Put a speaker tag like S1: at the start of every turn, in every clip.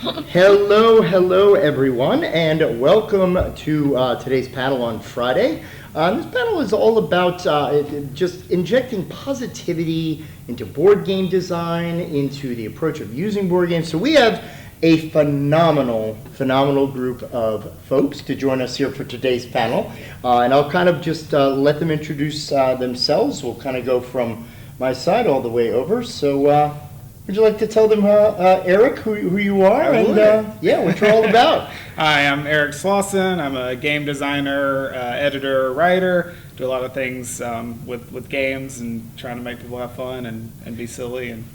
S1: Hello, everyone, and welcome to today's panel on Friday. This panel is all about just injecting positivity into board game design, into the approach of using board games. So we have a phenomenal group of folks to join us here for today's panel. And I'll kind of just let them introduce themselves. We'll kind of go from my side all the way over. So would you like to tell them, Eric, who you are and what you're all about?
S2: Hi, I'm Eric Slauson. I'm a game designer, editor, writer. Do a lot of things with games and trying to make people have fun and be silly, and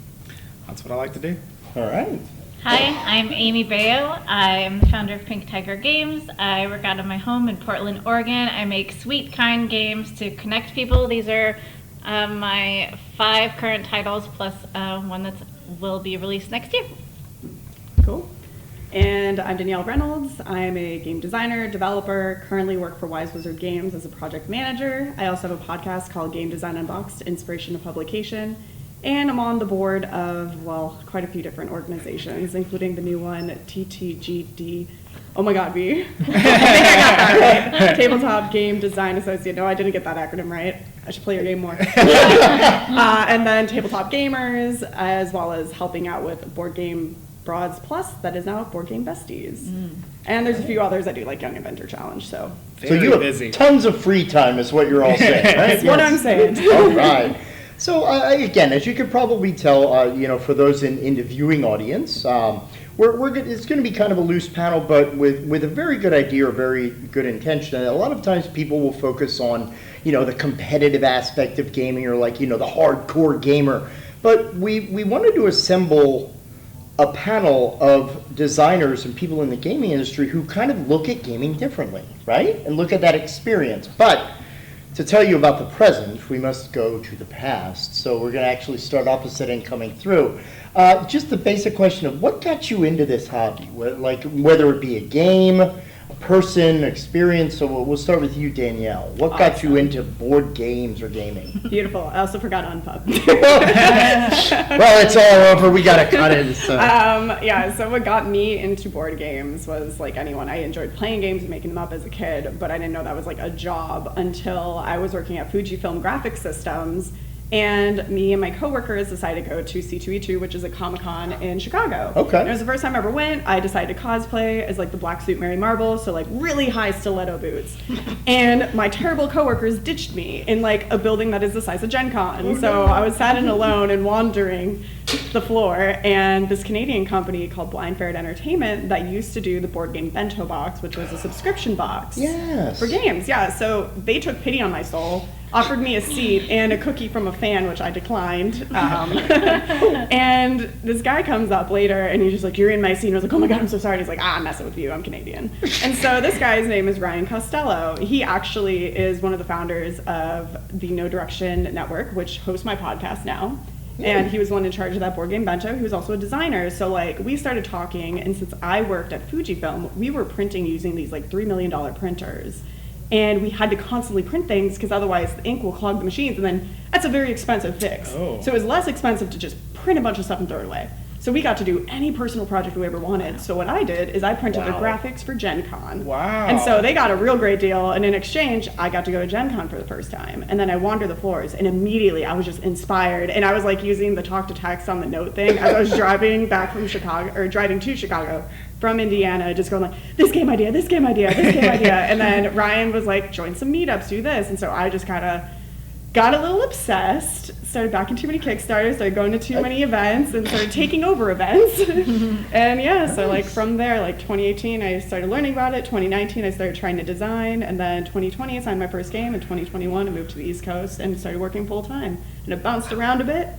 S2: that's what I like to do.
S1: All right.
S3: Hi, I'm Amy Baio. I'm the founder of Pink Tiger Games. I work out of my home in Portland, Oregon. I make sweet, kind games to connect people. These are my 5 current titles plus one that will be released next year.
S4: Cool. And I'm Danielle Reynolds. I'm a game designer, developer, currently work for Wise Wizard Games as a project manager. I also have a podcast called Game Design Unboxed, Inspiration to Publication. And I'm on the board of, quite a few different organizations, including the new one, TTGD. Oh my God, B. I think I got that right. Tabletop Game Design Associate. No, I didn't get that acronym right. I should play your game more. And then Tabletop Gamers, as well as helping out with Board Game Broads Plus, that is now Board Game Besties. And there's a few others that do like Young Inventor Challenge. So
S1: you have busy. Tons of free time is what you're all saying, right?
S4: That's what I'm saying.
S1: All right. So again, as you could probably tell, for those in the viewing audience, it's going to be kind of a loose panel, but with a very good idea or very good intention. And a lot of times people will focus on, the competitive aspect of gaming or the hardcore gamer. But we wanted to assemble a panel of designers and people in the gaming industry who kind of look at gaming differently, right? And look at that experience. But to tell you about the present, we must go to the past. So we're going to actually start opposite and coming through. Just the basic question of what got you into this hobby, whether it be a game, a person, experience. So we'll start with you, Danielle. What got you into board games or gaming?
S4: Beautiful. I also forgot Unpub.
S1: Well, it's all over. We got to cut it. So.
S4: So what got me into board games was like anyone. I enjoyed playing games and making them up as a kid, but I didn't know that was like a job until I was working at Fujifilm Graphic Systems. And me and my coworkers decided to go to C2E2, which is a Comic-Con in Chicago.
S1: Okay.
S4: And it was the first time I ever went. I decided to cosplay as like the black suit Mary Marble, so like really high stiletto boots. And my terrible coworkers ditched me in like a building that is the size of Gen Con. Oh, so I was sat in alone and wandering the floor, and this Canadian company called Blind Ferret Entertainment that used to do the board game bento box, which was a subscription box for games. Yeah, so they took pity on my soul, offered me a seat and a cookie from a fan, which I declined. And this guy comes up later and he's just like, "You're in my scene." I was like, "Oh my God, I'm so sorry." And he's like, "I'm messing with you, I'm Canadian." And so this guy's name is Ryan Costello. He actually is one of the founders of the No Direction Network, which hosts my podcast now. And he was the one in charge of that board game bento. He was also a designer. So like we started talking, and since I worked at Fujifilm, we were printing using these like $3 million printers. And we had to constantly print things because otherwise the ink will clog the machines, and then that's a very expensive fix. So it was less expensive to just print a bunch of stuff and throw it away. So we got to do any personal project we ever wanted. So what I did is I printed the graphics for Gen Con.
S2: Wow.
S4: And so they got a real great deal, and in exchange, I got to go to Gen Con for the first time. And then I wandered the floors, and immediately I was just inspired. And I was like using the talk to text on the note thing as I was driving back from Chicago, or driving to Chicago from Indiana, just going like, this game idea, this game idea, this game idea. And then Ryan was like, join some meetups, do this. And so I just kind of got a little obsessed, started backing too many Kickstarters, started going to too many events, and started taking over events. And so like from there, like 2018, I started learning about it. 2019, I started trying to design. And then 2020, I signed my first game. In 2021, I moved to the East Coast and started working full time. And it bounced around a bit.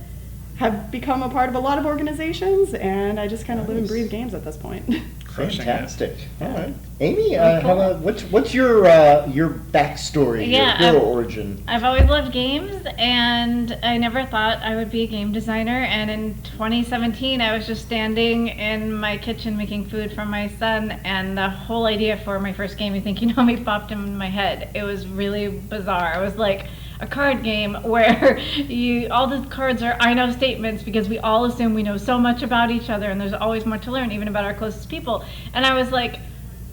S4: Have become a part of a lot of organizations, and I just kind of live and breathe games at this point.
S1: Fantastic. All right, Amy, what's your backstory, your hero origin?
S3: I've always loved games, and I never thought I would be a game designer. And in 2017, I was just standing in my kitchen making food for my son, and the whole idea for my first game, You Think You Know Me, popped in my head. It was really bizarre. I was like, a card game where all the cards are I know statements because we all assume we know so much about each other and there's always more to learn, even about our closest people. And I was like,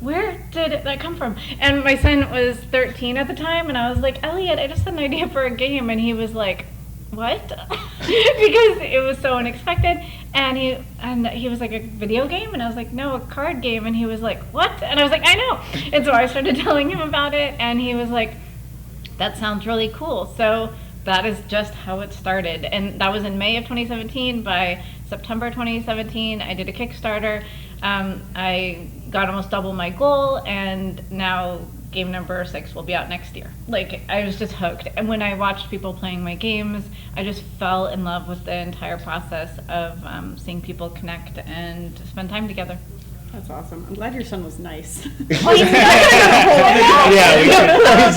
S3: where did that come from? And my son was 13 at the time, and I was like, Elliot, I just had an idea for a game. And he was like, what? Because it was so unexpected. And he was like, a video game? And I was like, no, a card game. And he was like, what? And I was like, I know. And so I started telling him about it, and he was like, that sounds really cool. So that is just how it started. And that was in May of 2017. By September 2017, I did a Kickstarter. I got almost double my goal, and now game number 6 will be out next year. Like, I was just hooked. And when I watched people playing my games, I just fell in love with the entire process of seeing people connect and spend time together.
S4: That's awesome. I'm glad your son was nice.
S3: Oh, he's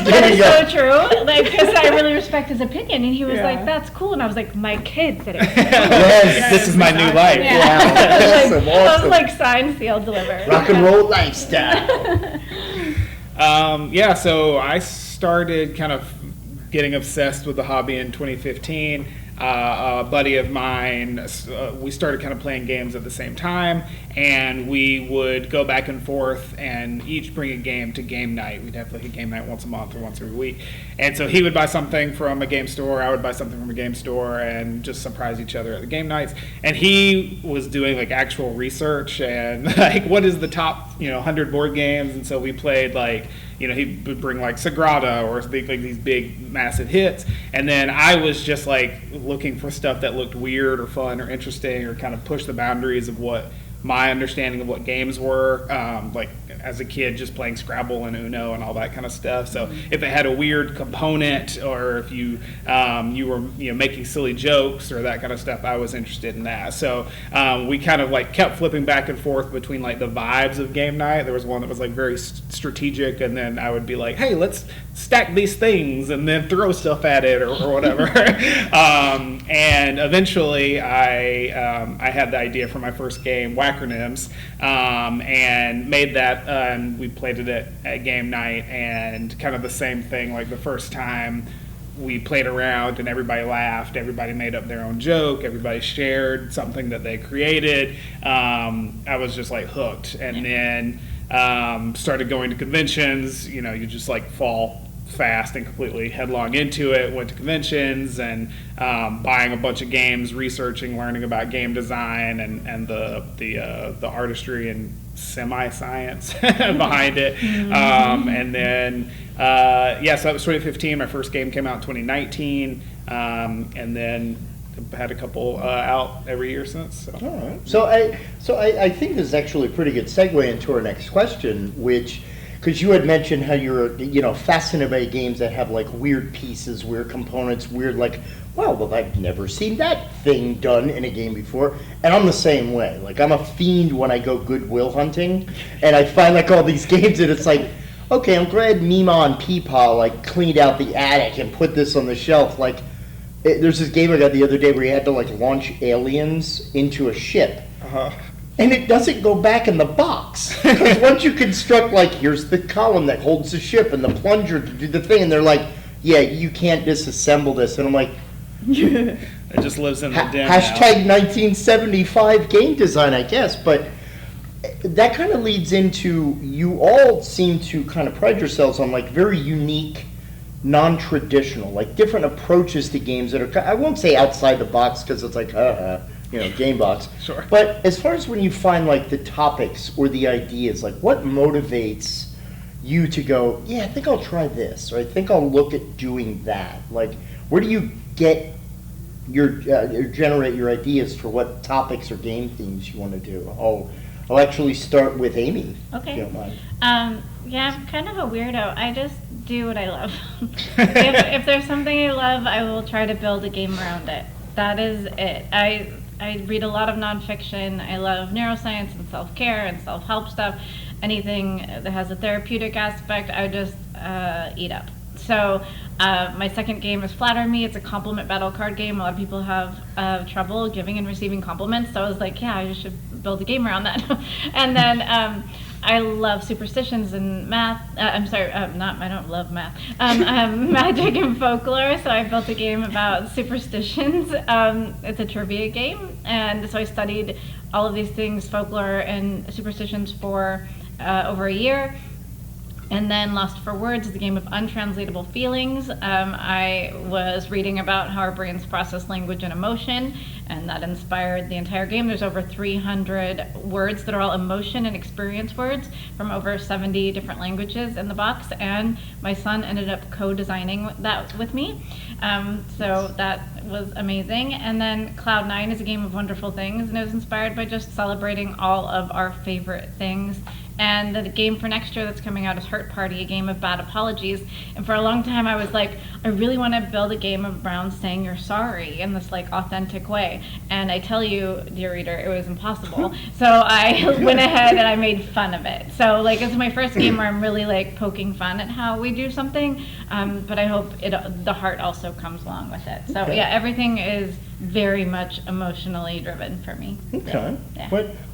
S3: That is so true. Like, because I really respect his opinion, and he was like, "That's cool," and I was like, "My kid said it."
S1: Yes,
S2: this is my new life.
S3: Yeah.
S1: Wow. Awesome,
S3: I was
S1: awesome.
S3: like, "Sign, seal, deliver."
S1: Rock and roll lifestyle.
S2: So I started kind of getting obsessed with the hobby in 2015. A buddy of mine, we started kind of playing games at the same time, and we would go back and forth and each bring a game to game night. We'd have like a game night once a month or once every week. And so he would buy something from a game store, I would buy something from a game store, and just surprise each other at the game nights. And he was doing like actual research and like, what is the top 100 board games? And so we played like, he would bring like Sagrada or like these big massive hits, and then I was just like looking for stuff that looked weird or fun or interesting or kind of pushed the boundaries of what my understanding of what games were, like as a kid just playing Scrabble and Uno and all that kind of stuff. So if it had a weird component, or if you were making silly jokes or that kind of stuff, I was interested in that. So we kind of like kept flipping back and forth between like the vibes of game night. There was one that was like very strategic, and then I would be like, hey, let's stack these things and then throw stuff at it or whatever. And eventually I had the idea for my first game, Wackronyms, and made that, and we played it at game night, and kind of the same thing. Like the first time we played around and everybody laughed, everybody made up their own joke, everybody shared something that they created. I was just like hooked, and then started going to conventions. You just like fall fast and completely headlong into it. Went to conventions and buying a bunch of games, researching, learning about game design and the artistry and semi-science behind it. And then so that was 2015. My first game came out in 2019, and then had a couple out every year since. So.
S1: All right. So I think this is actually a pretty good segue into our next question, which, because you had mentioned how you're fascinated by games that have like weird pieces, weird components, weird like, well, I've never seen that thing done in a game before. And I'm the same way. Like, I'm a fiend when I go Goodwill hunting, and I find like all these games, and it's like, okay, I'm glad Mima and Peepaw like cleaned out the attic and put this on the shelf. Like, there's this game I got the other day where you had to like launch aliens into a ship. And it doesn't go back in the box. Because once you construct, like, here's the column that holds the ship and the plunger to do the thing, and they're like, yeah, you can't disassemble this. And I'm like,
S2: it just lives in the den
S1: hashtag 1975 game design, I guess. But that kind of leads into, you all seem to kind of pride yourselves on, like, very unique, non-traditional, like, different approaches to games that are, I won't say outside the box, because it's like, game box.
S2: Sure.
S1: But as far as when you find like the topics or the ideas, like what motivates you to go, yeah, I think I'll try this, or I think I'll look at doing that? Like, where do you get generate your ideas for what topics or game themes you want to do? I'll actually start with Amy.
S3: Okay.
S1: If you don't mind.
S3: Yeah, I'm kind of a weirdo. I just do what I love. if there's something I love, I will try to build a game around it. That is it. I read a lot of nonfiction. I love neuroscience and self-care and self-help stuff. Anything that has a therapeutic aspect, I just eat up. So My second game is Flatter Me. It's a compliment battle card game. A lot of people have trouble giving and receiving compliments. So I was like, yeah, I should build a game around that. And then I love superstitions and math. I don't love math. Magic and folklore. So I built a game about superstitions. It's a trivia game. And so I studied all of these things, folklore and superstitions, for over a year. And then Lost for Words is a game of untranslatable feelings. I was reading about how our brains process language and emotion, and that inspired the entire game. There's over 300 words that are all emotion and experience words from over 70 different languages in the box, and my son ended up co-designing that with me. So that was amazing. And then Cloud 9 is a game of wonderful things, and it was inspired by just celebrating all of our favorite things. And the game for next year that's coming out is Hurt Party, a game of bad apologies. And for a long time I was like, I really want to build a game around saying you're sorry in this like authentic way. And I tell you, dear reader, it was impossible. So I went ahead and I made fun of it. So like it's my first game where I'm really like poking fun at how we do something. But I hope the heart also comes along with it. So yeah, everything is very much emotionally driven for me.
S1: Okay.
S3: Yeah.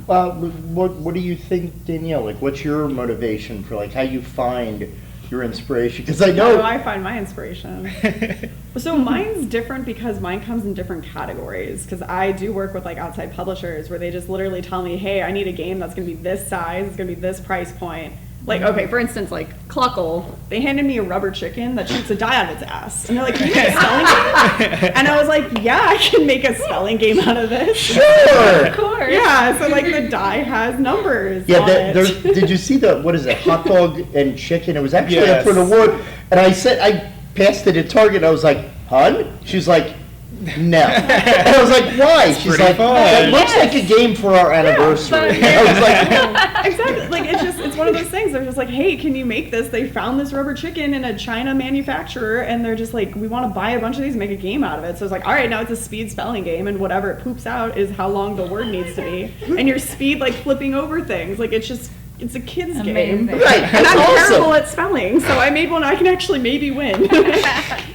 S1: What do you think, Danielle? Like, what's your motivation for like how you find your inspiration? Because I know
S4: How do I find my inspiration? So mine's different because mine comes in different categories. Because I do work with like outside publishers where they just literally tell me, hey, I need a game that's going to be this size, it's going to be this price point. Like, okay, for instance, like Cluckle, they handed me a rubber chicken that shoots a die out of its ass. And they're like, can you make a spelling game? And I was like, yeah, I can make a spelling game out of this.
S1: Sure.
S3: Of course.
S4: Yeah, so like the die has numbers
S1: Yeah,
S4: on it.
S1: did you see what is it, hot dog and chicken? It was actually up
S2: Yes.
S1: for an award. And I passed it at Target, and I was like, hun? She's like, no. And I was like, why? She's
S2: pretty
S1: like,
S2: fun.
S1: it looks like a game for our anniversary. I was like,
S4: Exactly. Like it's one of those things. They're just like, hey, can you make this? They found this rubber chicken in a China manufacturer, and they're just like, we want to buy a bunch of these and make a game out of it. So it's like, all right, now it's a speed spelling game, and whatever it poops out is how long the word needs to be, and your speed like flipping over things. Like it's a kid's game.
S3: Amazing.
S1: right,
S4: And
S1: that's
S4: I'm
S1: awesome.
S4: terrible at spelling, so I made one I can actually maybe win.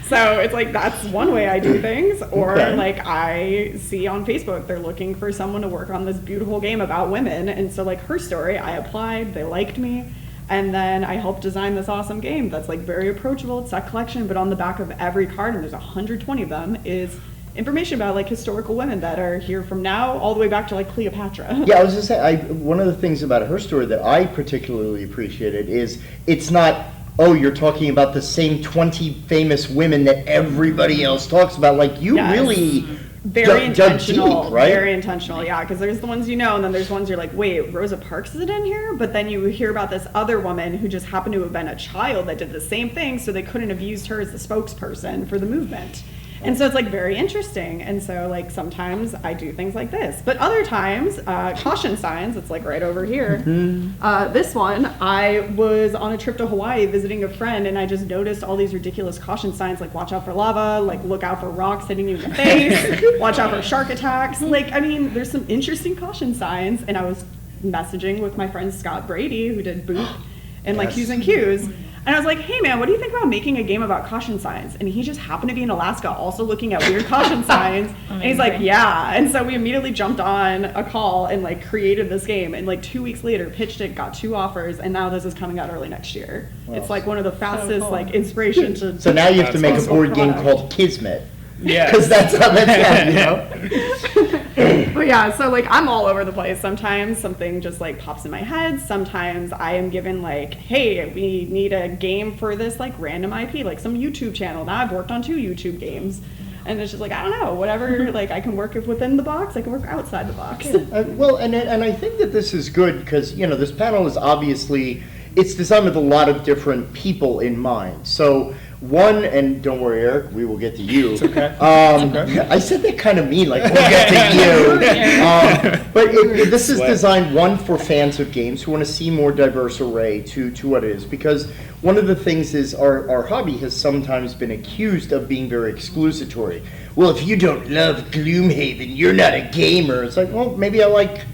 S4: So it's like that's one way I do things. Or
S1: Okay.
S4: like I see on Facebook they're looking for someone to work on this beautiful game about women, and so like her story, I applied, they liked me, and then I helped design this awesome game that's like very approachable. It's that collection, but on the back of every card, and there's 120 of them, is information about like historical women that are here from now all the way back to like Cleopatra.
S1: Yeah, I was just saying, one of the things about her story that I particularly appreciated is it's not, oh, you're talking about the same 20 famous women that everybody else talks about. Like, you
S4: Yes.
S1: really
S4: Very
S1: dug
S4: intentional,
S1: deep, right?
S4: Very intentional, yeah. Because there's the ones you know, and then there's ones you're like, wait, Rosa Parks isn't in here? But then you hear about this other woman who just happened to have been a child that did the same thing, so they couldn't have used her as the spokesperson for the movement. And so it's like very interesting. And so like sometimes I do things like this, but other times, caution signs, it's like right over here. This one, I was on a trip to Hawaii visiting a friend, and I just noticed all these ridiculous caution signs like watch out for lava, like look out for rocks hitting you in the face, watch out for shark attacks. Like, I mean, there's some interesting caution signs. And I was messaging with my friend Scott Brady, who did Boot and like
S1: Yes.
S4: Q's and Q's. And I was like, hey man, what do you think about making a game about caution signs? And he just happened to be in Alaska also looking at weird caution signs. And he's like,
S3: Amazing.
S4: yeah. And so we immediately jumped on a call and like created this game. And like 2 weeks later, pitched it, got 2 offers, and now this is coming out early next year. It's like one of the fastest
S3: cool.
S4: like inspiration to.
S1: So now you have to make a
S4: That's
S1: board game
S4: product.
S1: called Kismet.
S2: Yes.
S1: Because that's how that's you know?
S4: But yeah, so like I'm all over the place. Sometimes something just like pops in my head. Sometimes I am given like, hey, we need a game for this like random IP, like some YouTube channel. Now I've worked on 2 YouTube games. And it's just like, I don't know, whatever, like I can work within the box, I can work outside the box.
S1: Well, and I think that this is good because, you know, this panel is obviously, it's designed with a lot of different people in mind. So one, and don't worry, Eric, we will get to you. It's
S2: okay.
S1: I said that kind of mean, like we'll get to you. But this is
S2: Sweat.
S1: designed, one, for fans of games who want to see more diverse array to what it is. Because one of the things is our hobby has sometimes been accused of being very exclusatory. Well, if you love Gloomhaven, you're not a gamer. It's like, well, maybe I like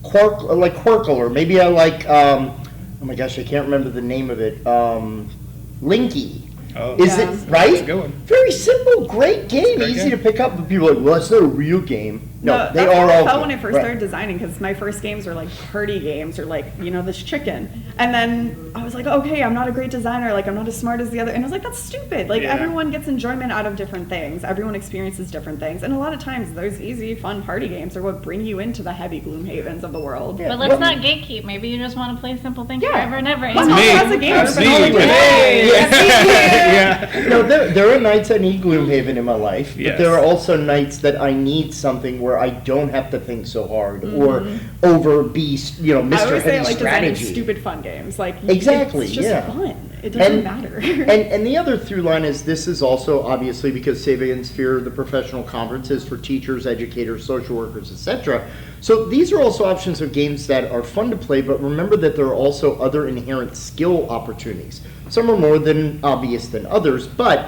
S1: Quirkle, or maybe I like, oh my gosh, I can't remember the name of it, Linky.
S2: Oh,
S1: Is
S4: Yeah.
S1: it right?
S2: That's a good one.
S1: Very simple, great game,
S2: great
S1: easy
S2: game.
S1: to pick up. But people are like, well, it's not a real game. No, they
S4: that's
S1: are
S4: how I
S1: all.
S4: felt when I first
S1: right.
S4: started designing, because my first games were like party games, or like, you know, this chicken. And then I was like, okay, I'm not a great designer, like I'm not as smart as the other. And I was like, that's stupid. Like
S2: Yeah.
S4: everyone gets enjoyment out of different things. Everyone experiences different things. And a lot of times those easy, fun party games are what bring you into the heavy gloom havens of the world.
S1: Yeah.
S3: But let's not gatekeep. Maybe you just want to play simple things
S4: Yeah.
S3: forever and ever.
S4: My
S3: And
S4: mom
S2: Me.
S4: has a gamer,
S2: That's
S4: but
S2: me.
S4: all I do-
S2: Hey.
S1: Yeah. No, there are nights I need Gloomhaven in my life, but
S2: Yes.
S1: there are also nights that I need something where I don't have to think so hard or over be, you know,
S4: I
S1: Mr.
S4: always say I
S1: Heavy
S4: like designing
S1: strategy.
S4: stupid fun games. Like
S1: Exactly,
S4: it's just
S1: yeah.
S4: fun. It doesn't
S1: And-
S4: matter.
S1: And the other through line is this is also obviously because Save Against Fear, the professional conference is for teachers, educators, social workers, etc. So these are also options of games that are fun to play, but remember that there are also other inherent skill opportunities. Some are more than obvious than others, but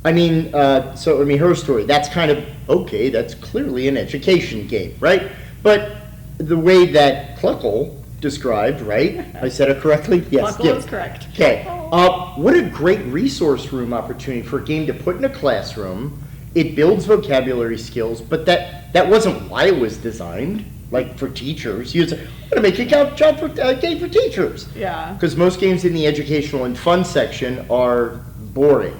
S1: I mean, her story, that's kind of, okay, that's clearly an education game, right? But the way that Cluckle described, right? I said it correctly? Yes.
S4: Buckle
S1: yeah.
S4: is correct.
S1: Okay. What a great resource room opportunity for a game to put in a classroom. It builds vocabulary skills, but that wasn't why it was designed. Like for teachers, you say, I'm gonna make a game for teachers.
S4: Yeah.
S1: Because most games in the educational and fun section are boring.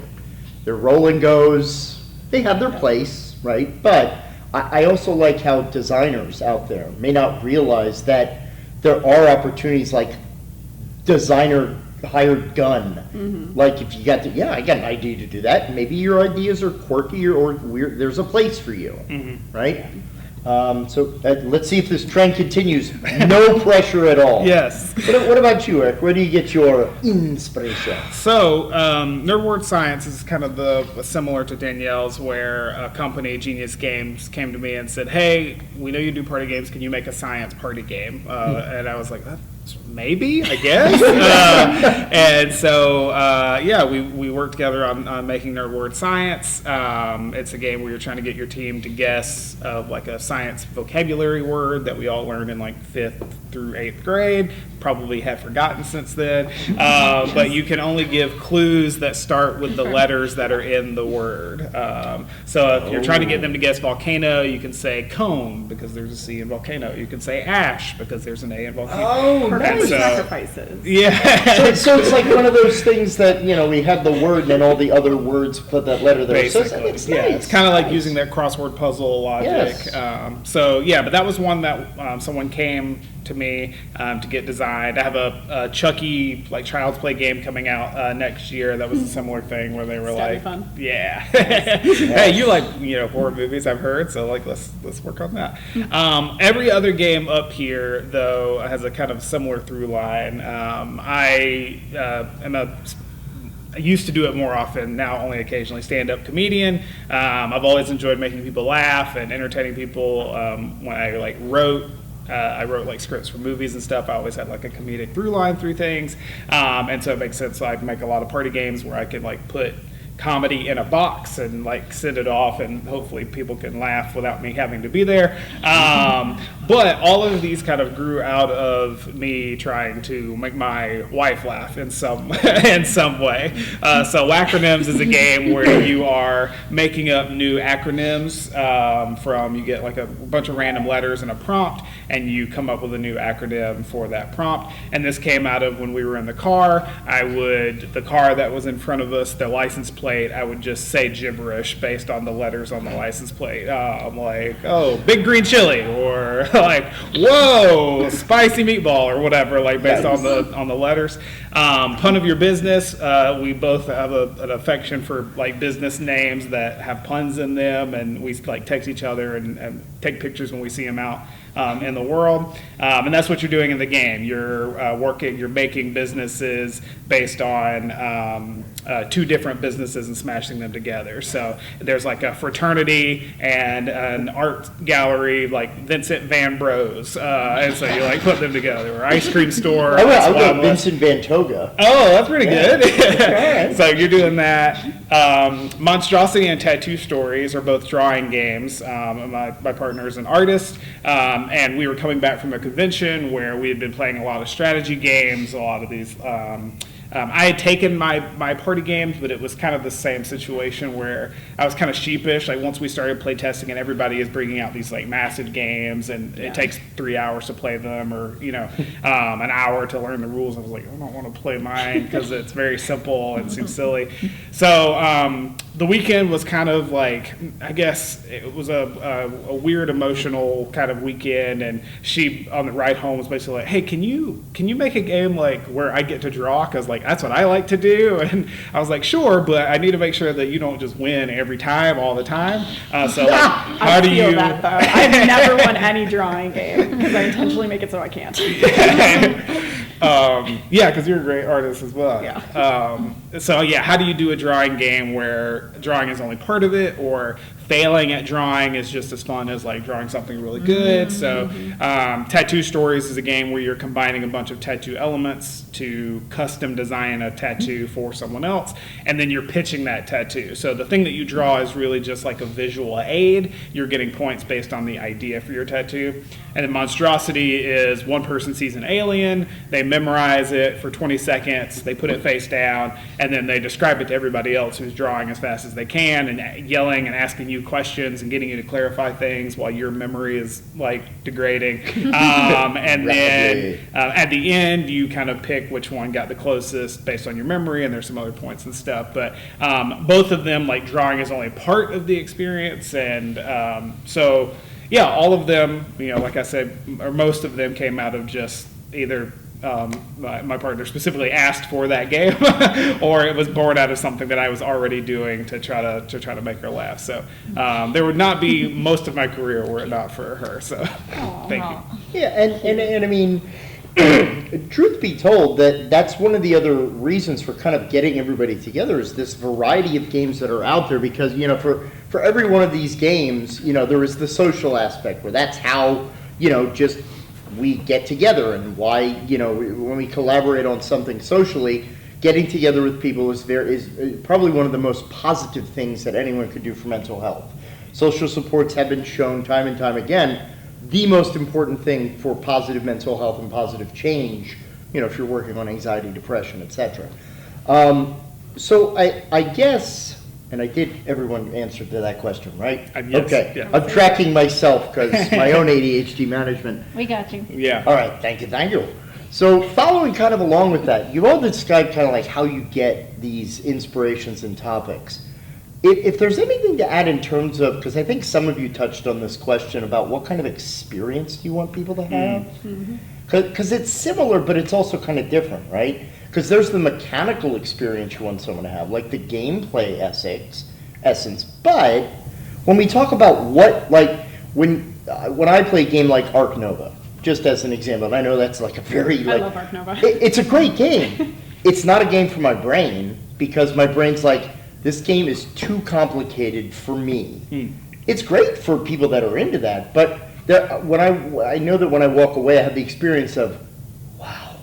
S1: They're roll and goes. They have their place, right? But I also like how designers out there may not realize that there are opportunities like designer hired gun. Like if you got I got an idea to do that. Maybe your ideas are quirky or weird. There's a place for you, right? Let's see if this trend continues. No pressure at all.
S2: Yes.
S1: What about you, Eric? Where do you get your inspiration?
S2: So, Nerdword Science is kind of similar to Danielle's, where a company, Genius Games, came to me and said, "Hey, we know you do party games. Can you make a science party game?" And I was like, maybe, I guess. And so, we worked together on making Nerdword Science. It's a game where you're trying to get your team to guess like a science vocabulary word that we all learned in like 5th through 8th grade. Probably have forgotten since then. But you can only give clues that start with the letters that are in the word. So if you're trying to get them to guess volcano, you can say cone because there's a C in volcano. You can say ash because there's an A in volcano.
S1: Oh,
S4: Perfect
S1: nice.
S4: sacrifices.
S2: Yeah.
S1: So it's like one of those things that, you know, we have the word and then all the other words put that letter there. So
S2: Basically,
S1: it's
S2: yeah,
S1: nice.
S2: it's kind of like
S1: Nice.
S2: using that crossword puzzle logic.
S1: Yes.
S2: But that was one that someone came to me to get designed. I have a Chucky like Child's Play game coming out next year. That was a similar thing where they were
S4: It's gotta be
S2: like,
S4: fun.
S2: yeah, hey, you like horror movies? I've heard, so like let's work on that. Every other game up here though has a kind of similar through line. I used to do it more often, now only occasionally, stand-up comedian. I've always enjoyed making people laugh and entertaining people. When I wrote like scripts for movies and stuff, I always had like a comedic through line through things. And so it makes sense. So I'd make a lot of party games where I could like put comedy in a box and like send it off and hopefully people can laugh without me having to be there. But all of these kind of grew out of me trying to make my wife laugh in some in some way. So Acronyms is a game where you are making up new acronyms from, you get like a bunch of random letters and a prompt and you come up with a new acronym for that prompt. And this came out of when we were in the car. The car that was in front of us, the license plate, I would just say gibberish based on the letters on the license plate. I'm like, oh, big green chili, or like, whoa, spicy meatball, or whatever, like based on the letters. Pun of your business. We both have an affection for like business names that have puns in them, and we like text each other and take pictures when we see them out in the world. And that's what you're doing in the game. You're making businesses based on 2 different businesses and smashing them together. So there's like a fraternity and an art gallery like Vincent Van Bros. And so you like put them together, or ice cream store.
S1: I'll go Vincent Van Toga.
S2: Oh, that's pretty good.
S1: Okay.
S2: So you're doing that. Monstrosity and Tattoo Stories are both drawing games. My partner is an artist, and we were coming back from a convention where we had been playing a lot of strategy games, a lot of these I had taken my party games, but it was kind of the same situation where I was kind of sheepish. Like once we started play testing and everybody is bringing out these like massive games and it takes 3 hours to play them, or an hour to learn the rules. I was like, I don't want to play mine because it's very simple and seems silly. So the weekend was kind of like, I guess it was a weird emotional kind of weekend, and she on the ride home was basically like, hey, can you make a game like where I get to draw, because like that's what I like to do. And I was like, sure, but I need to make sure that you don't just win every time all the time. So like, how do you
S4: that though? I've never won any drawing game because I intentionally make it so I can't.
S2: Yeah, because you're a great artist as well.
S4: Yeah.
S2: So yeah, how do you do a drawing game where drawing is only part of it, or failing at drawing is just as fun as like drawing something really good? So Tattoo Stories is a game where you're combining a bunch of tattoo elements to custom design a tattoo for someone else, and then you're pitching that tattoo. So the thing that you draw is really just like a visual aid. You're getting points based on the idea for your tattoo. And then Monstrosity is one person sees an alien, they memorize it for 20 seconds, they put it face down, and then they describe it to everybody else who's drawing as fast as they can and yelling and asking you questions and getting you to clarify things while your memory is like degrading. And then at the end, you kind of pick which one got the closest based on your memory, and there's some other points and stuff. But both of them, like drawing is only part of the experience, and so yeah, all of them, like I said, or most of them came out of just either my partner specifically asked for that game, or it was born out of something that I was already doing to try to make her laugh. So there would not be most of my career were it not for her. So thank you.
S1: Yeah, and I mean, truth be told, that's one of the other reasons for kind of getting everybody together is this variety of games that are out there, because for every one of these games, there is the social aspect where that's how just we get together, and why when we collaborate on something socially, getting together with people is probably one of the most positive things that anyone could do for mental health. Social supports have been shown time and time again the most important thing for positive mental health and positive change, if you're working on anxiety, depression, etc. So I guess, and everyone answered to that question, right?
S2: Yes,
S1: okay.
S2: yeah.
S1: I'm tracking myself because my own ADHD management.
S3: We got you.
S2: Yeah.
S1: All right, thank you. So following kind of along with that, you all described kind of like how you get these inspirations and topics. If there's anything to add in terms of, because I think some of you touched on this question about what kind of experience do you want people to have? Because it's similar, but it's also kind of different, right? Because there's the mechanical experience you want someone to have, like the gameplay essence. But when we talk about when I play a game like Arc Nova, just as an example, and I know that's like a very
S4: I love Arc Nova.
S1: It's a great game. It's not a game for my brain, because my brain's like, this game is too complicated for me. It's great for people that are into that, but I know that when I walk away, I have the experience of, wow,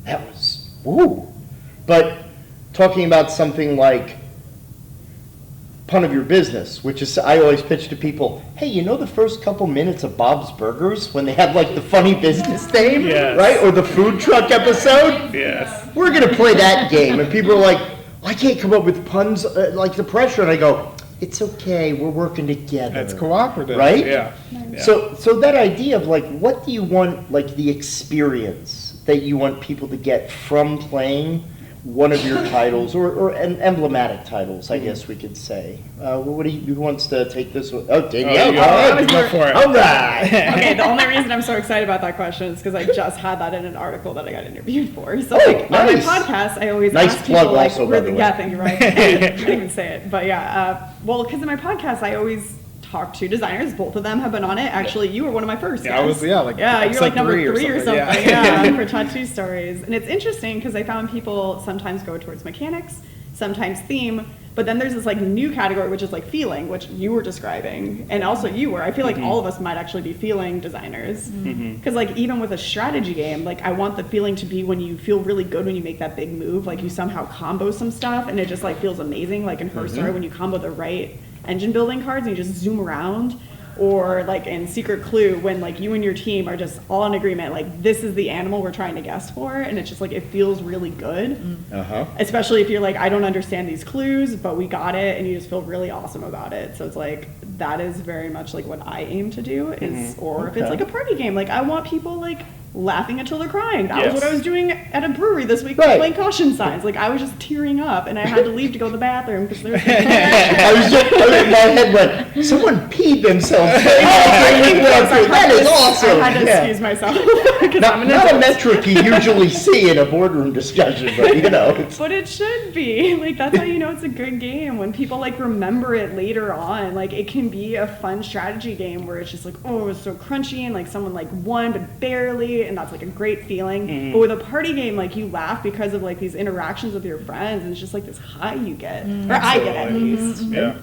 S1: that was woo. But talking about something like Pun of Your Business, which is, I always pitch to people, hey, the first couple minutes of Bob's Burgers when they have like the funny business name,
S2: Yes.
S1: right? Or the food truck episode?
S2: Yes.
S1: We're going to play that game. And people are like, I can't come up with puns like the pressure. And I go, it's okay, we're working together.
S2: It's cooperative.
S1: Right?
S2: Yeah.
S1: So that idea of like, what do you want, like the experience that you want people to get from playing one of your titles, or emblematic titles, I guess we could say. Who wants to take this one? Oh, Danielle,
S2: Go for it.
S1: All right.
S4: Okay, the only reason I'm so excited about that question is because I just had that in an article that I got interviewed for. So
S1: nice.
S4: on my podcast, I always
S1: Nice
S4: ask
S1: plug
S4: people like,
S1: also, by the way.
S4: yeah, thank you, right? I didn't even say it, but yeah. Well, because in my podcast, I always talk to designers. Both of them have been on it. Actually, you were one of my first.
S2: Yeah, I was. Yeah, like
S4: yeah, you're like number 3 or something.
S2: Yeah.
S4: Yeah, for Tattoo Stories, and it's interesting because I found people sometimes go towards mechanics, sometimes theme. But then there's this like new category, which is like feeling, which you were describing, and also you were. I feel like all of us might actually be feeling designers, because like even with a strategy game, like I want the feeling to be when you feel really good when you make that big move, like you somehow combo some stuff, and it just like feels amazing. Like in her story, when you combo the right engine building cards and you just zoom around, or like in Secret Clue when like you and your team are just all in agreement, like this is the animal we're trying to guess for, and it's just like it feels really good. Especially if you're like, I don't understand these clues, but we got it, and you just feel really awesome about it. So it's like that is very much like what I aim to do is, or if it's like a party game, like I want people like laughing until they're crying. That was what I was doing at a brewery this week, playing caution signs. Like I was just tearing up, and I had to leave to go to the bathroom because there was my
S1: head went, someone peed themselves. That is awesome.
S4: I had to excuse myself.
S1: Not a metric you usually see in a boardroom discussion, but you know.
S4: But it should be. Like that's how you know it's a good game. When people like remember it later on, like it can be a fun strategy game where it's just like, oh, it was so crunchy, and like someone like won but barely, and that's like a great feeling. But with a party game, like you laugh because of like these interactions with your friends, and it's just like this high you get, or I get at least.
S2: Yeah.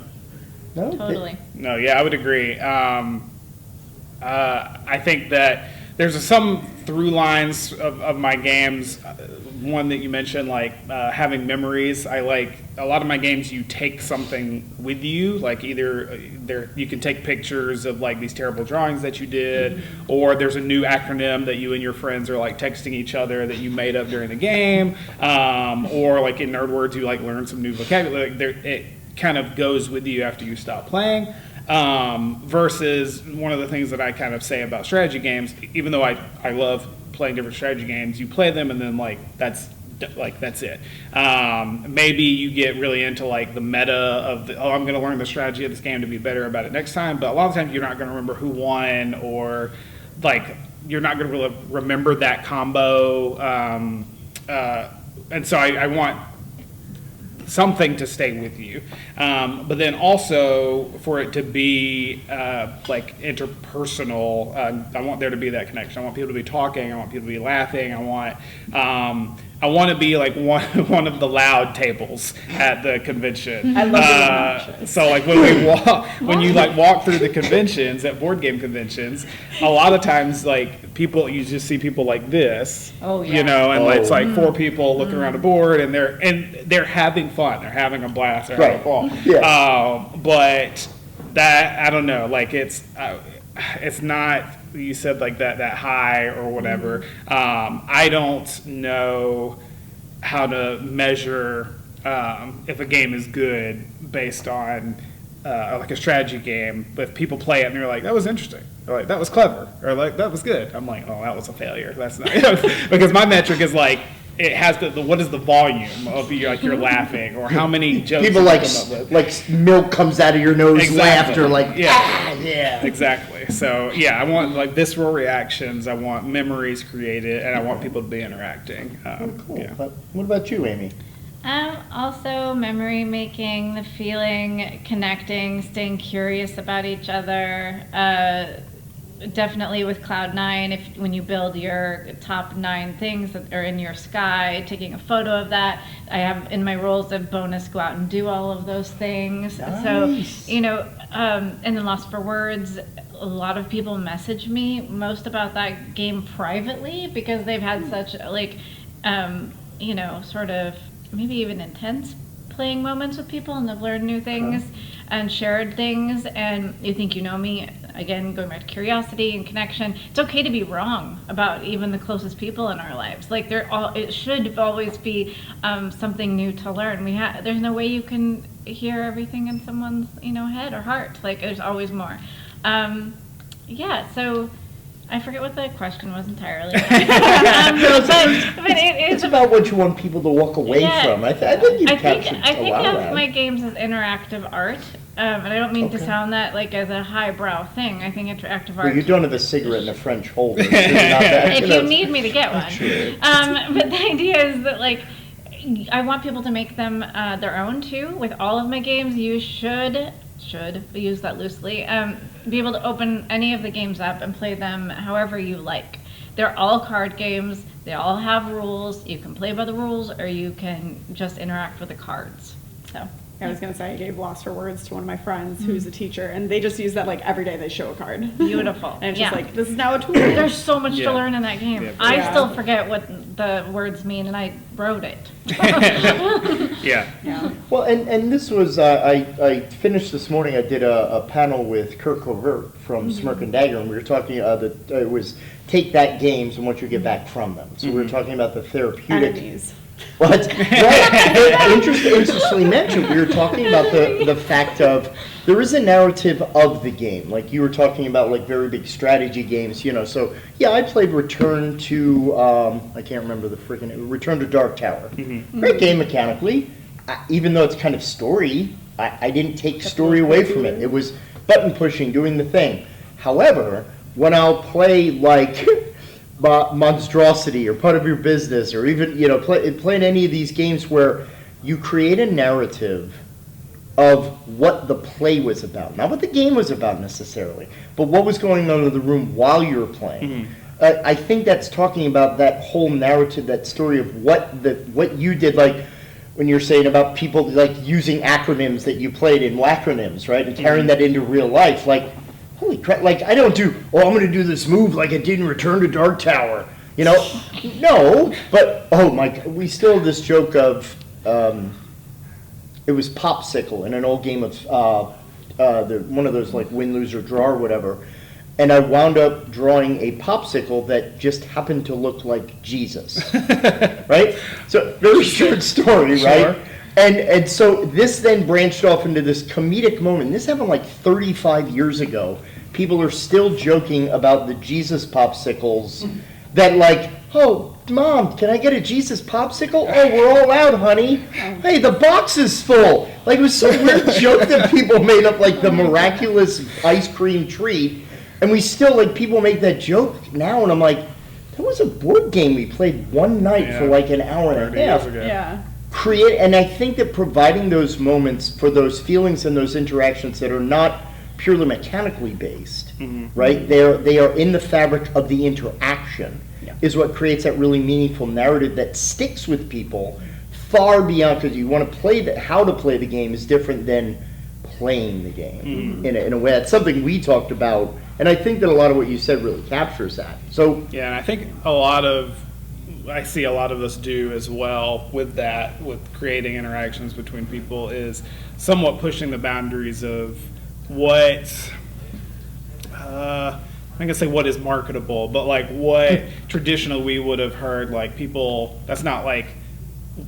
S1: No,
S3: Totally.
S2: No, yeah, I would agree. I think that there's some through lines of my games. One that you mentioned, like having memories. I like a lot of my games. You take something with you, like either you can take pictures of like these terrible drawings that you did, or there's a new acronym that you and your friends are like texting each other that you made up during the game, or like in Nerd Words you like learn some new vocabulary. Like it kind of goes with you after you stop playing. Versus one of the things that I kind of say about strategy games, even though I love playing different strategy games, you play them and then that's it. Maybe you get really into like the meta of I'm going to learn the strategy of this game to be better about it next time, but a lot of times you're not going to remember who won, or like you're not going to really remember that combo, and so I want something to stay with you, but then also for it to be like interpersonal. I want there to be that connection. I want people to be talking. I want people to be laughing. I want to be like one of the loud tables at the convention.
S4: I love it.
S2: So like when you like walk through the conventions at board game conventions, a lot of times like you just see people like this.
S3: Oh yeah.
S2: You know, and it's like four people looking around a board, and they're having fun. They're having a blast. They're having a ball.
S1: Yeah.
S2: But that I don't know. Like it's not. You said like that high or whatever. I don't know how to measure if a game is good based on like a strategy game. But if people play it and they're like, that was interesting, or like that was clever, or like that was good, I'm like, oh, that was a failure. That's not because my metric is like it has what is the volume of you're laughing, or how many jokes
S1: people like milk comes out of your nose, laughter, like
S2: yeah, exactly. So yeah, I want like visceral reactions. I want memories created, and I want people to be interacting.
S1: Cool.
S2: Yeah.
S1: But what about you, Amy?
S3: Also memory making, the feeling, connecting, staying curious about each other. Definitely with Cloud9, when you build your top 9 things that are in your sky, taking a photo of that. I have in my roles a bonus, go out and do all of those things.
S1: Nice.
S3: So, and then Lost for Words, a lot of people message me most about that game privately because they've had such like, sort of maybe even intense playing moments with people, and they've learned new things and shared things, and you think you know me. Again, going back to curiosity and connection, it's okay to be wrong about even the closest people in our lives. Like it should always be something new to learn. There's no way you can hear everything in someone's head or heart. Like there's always more. So I forget what the question was entirely. But
S1: It's about what you want people to walk away from. I think you've captured a lot of that.
S3: I think of my games as interactive art, and I don't mean to sound that like as a highbrow thing. I think interactive art.
S1: Well, you don't have a cigarette in a French holder. So you're not that,
S3: if you need me to get one.
S1: True.
S3: But the idea is that like I want people to make them their own too. With all of my games, you should use that loosely. Be able to open any of the games up and play them however you like. They're all card games. They all have rules. You can play by the rules, or you can just interact with the cards. So
S4: I was going to say, I gave Lost for Words to one of my friends who's a teacher, and they just use that like every day they show a card.
S3: Beautiful.
S4: And it's
S3: Yeah.
S4: just like, this is now a tool.
S3: There's so much
S2: Yeah.
S3: to learn in that game.
S2: Yeah.
S3: I
S4: Yeah.
S3: still forget what the words mean, and I wrote it.
S2: Yeah.
S4: Yeah.
S1: Well, and this was, I finished this morning, I did a panel with Kurt Covert from Smirk and Dagger, and we were talking, it was Take That Games and what you get back from them. So we were talking about the therapeutic.
S4: Enemies.
S1: What? Right. Interestingly mentioned, we were talking about the fact of there is a narrative of the game. Like you were talking about like very big strategy games, So yeah, I played Return to, I can't remember the freaking, Return to Dark Tower. Great game mechanically. Even though it's kind of story, I didn't take story away from it. It was button pushing, doing the thing. However, when I'll play like Monstrosity or Part of Your Business, or even playing any of these games where you create a narrative of what the play was about, not what the game was about necessarily, but what was going on in the room while you were playing. I think that's talking about that whole narrative, that story of what you did, like when you're saying about people like using acronyms that you played in Wacronyms, right, and carrying that into real life, like. Holy crap, like, I don't I'm going to do this move like I did in Return to Dark Tower. No, but, oh my, we still have this joke of, it was Popsicle in an old game of, one of those, like, win, lose, or draw or whatever. And I wound up drawing a popsicle that just happened to look like Jesus, right? So, very short story, right?
S2: Sure.
S1: And so this then branched off into this comedic moment. This happened like 35 years ago. People are still joking about the Jesus popsicles that like, oh, Mom, can I get a Jesus popsicle? Oh, we're all out, honey. Hey, the box is full. Like, it was some weird joke that people made up, like the miraculous ice cream treat. And we still, like, people make that joke now, and I'm like, that was a board game we played one night for like an hour and a
S2: 30
S1: half.
S2: years ago.
S4: Yeah.
S1: And I think that providing those moments for those feelings and those interactions that are not purely mechanically based, right? They are in the fabric of the interaction, is what creates that really meaningful narrative that sticks with people far beyond, because you want to play how to play the game is different than playing the game in a way. That's something we talked about, and I think that a lot of what you said really captures that. So
S2: Yeah, and I think I see a lot of us do as well with that, with creating interactions between people, is somewhat pushing the boundaries of what, I'm going to say what is marketable, but like what traditionally we would have heard, like people, that's not like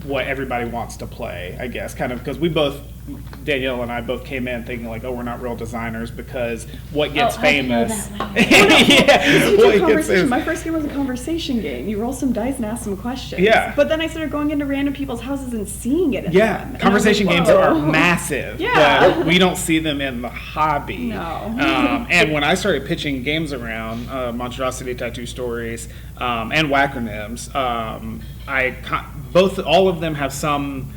S2: what everybody wants to play, I guess, kind of, because we both, Danielle and I both came in thinking like, oh, we're not real designers because what gets famous.
S4: My first game was a conversation game. You roll some dice and ask some questions.
S2: Yeah.
S4: But then I started going into random people's houses and seeing it in them. And
S2: Conversation
S4: I was
S2: games
S4: like,
S2: are
S4: whoa.
S2: massive,
S4: Yeah.
S2: but we don't see them in the hobby.
S4: No.
S2: And when I started pitching games around, Monstrosity Tattoo Stories, and Wacronyms, all of them have some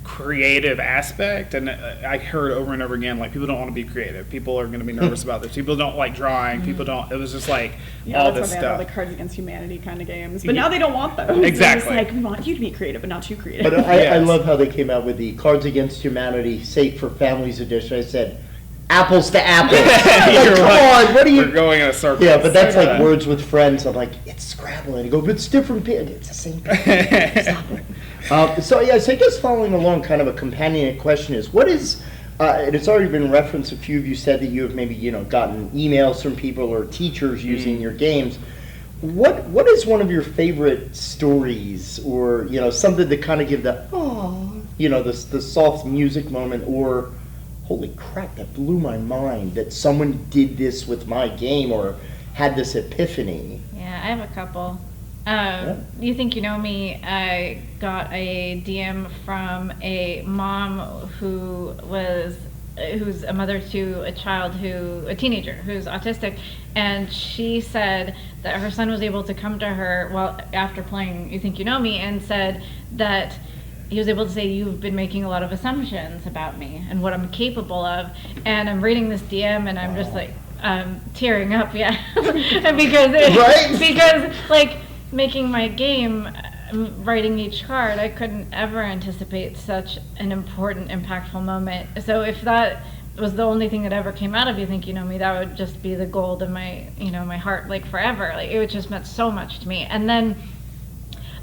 S2: creative aspect, and I heard over and over again, like, people don't want to be creative, people are going to be nervous about this, people don't like drawing, people don't, it was just like all
S4: that's
S2: this
S4: why they had all
S2: stuff.
S4: the Cards Against Humanity kind of games. But now they don't want those.
S2: Exactly.
S4: They're just like, we want you to be creative, but not too creative.
S1: But I
S2: Yes.
S1: love how they came out with the Cards Against Humanity Safe for Families edition. I said, apples to apples.
S2: You're
S1: Come
S2: right.
S1: on, what are you?
S2: We're going in a circle.
S1: Yeah, but that's like
S2: Yeah.
S1: Words with Friends. I'm like, it's Scrabble. And you go, but it's different. It's the same thing. Stop it. So I guess following along, kind of a companion question is, what is, and it's already been referenced, a few of you said that you have maybe, gotten emails from people or teachers using your games. What is one of your favorite stories, or, something to kind of give the, the soft music moment, or, holy crap, that blew my mind that someone did this with my game or had this epiphany?
S3: Yeah, I have a couple. You Think You Know Me, I got a DM from a mom who's a mother to a teenager who's autistic, and she said that her son was able to come to her after playing You Think You Know Me, and said that he was able to say, you've been making a lot of assumptions about me and what I'm capable of. And I'm reading this DM and I'm just like tearing up, yeah. because
S1: Right?
S3: because like making my game, writing each card, I couldn't ever anticipate such an important, impactful moment. So if that was the only thing that ever came out of You Think You Know Me, that would just be the gold in my, my heart, like forever. Like it just meant so much to me. And then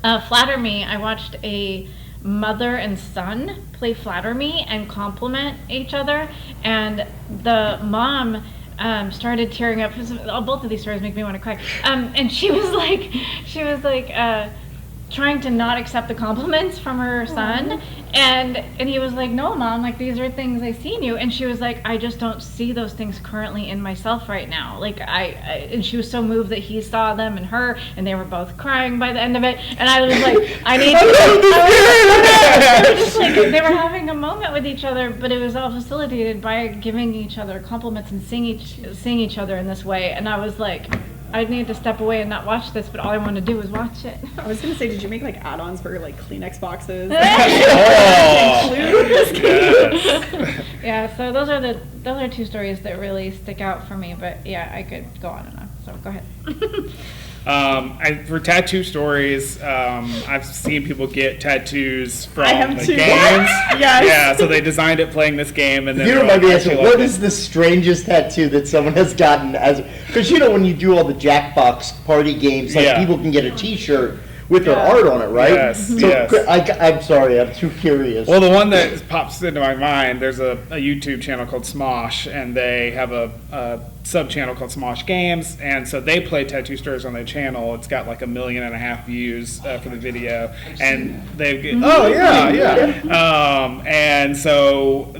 S3: Flatter Me, I watched a mother and son play Flatter Me and compliment each other, and the mom started tearing up. Both of these stories make me want to cry. And she was like trying to not accept the compliments from her son, and he was like, no mom, like these are things I see in you, and she was like, I just don't see those things currently in myself right now, like and she was so moved that he saw them in her, and they were both crying by the end of it, and I was like, I need to they were just like, they were having a moment with each other, but it was all facilitated by giving each other compliments and seeing each other in this way, and I was like, I need to step away and not watch this, but all I want to do is watch it.
S4: I was gonna say, did you make like add-ons for like Kleenex boxes?
S2: Oh, yes.
S3: Yeah, so those are two stories that really stick out for me. But yeah, I could go on and on. So go ahead.
S2: For tattoo stories, I've seen people get tattoos from
S4: I have
S2: the
S4: too.
S2: games.
S4: Yes.
S2: Yeah, so they designed it playing this game, and then
S1: You
S2: they're
S1: remind me,
S2: like,
S1: asking,
S2: actually
S1: what
S2: like
S1: is the strangest tattoo that someone has gotten because when you do all the Jackbox party games, like
S2: Yeah.
S1: people can get a T-shirt with their
S4: Yeah.
S1: art on it, right?
S2: Yes,
S1: So
S2: yes.
S1: I'm sorry, I'm too curious.
S2: Well, the one that pops into my mind, there's a YouTube channel called Smosh, and they have a sub-channel called Smosh Games, and so they play tattoo stories on their channel. It's got like 1.5 million views for the video, and they've and so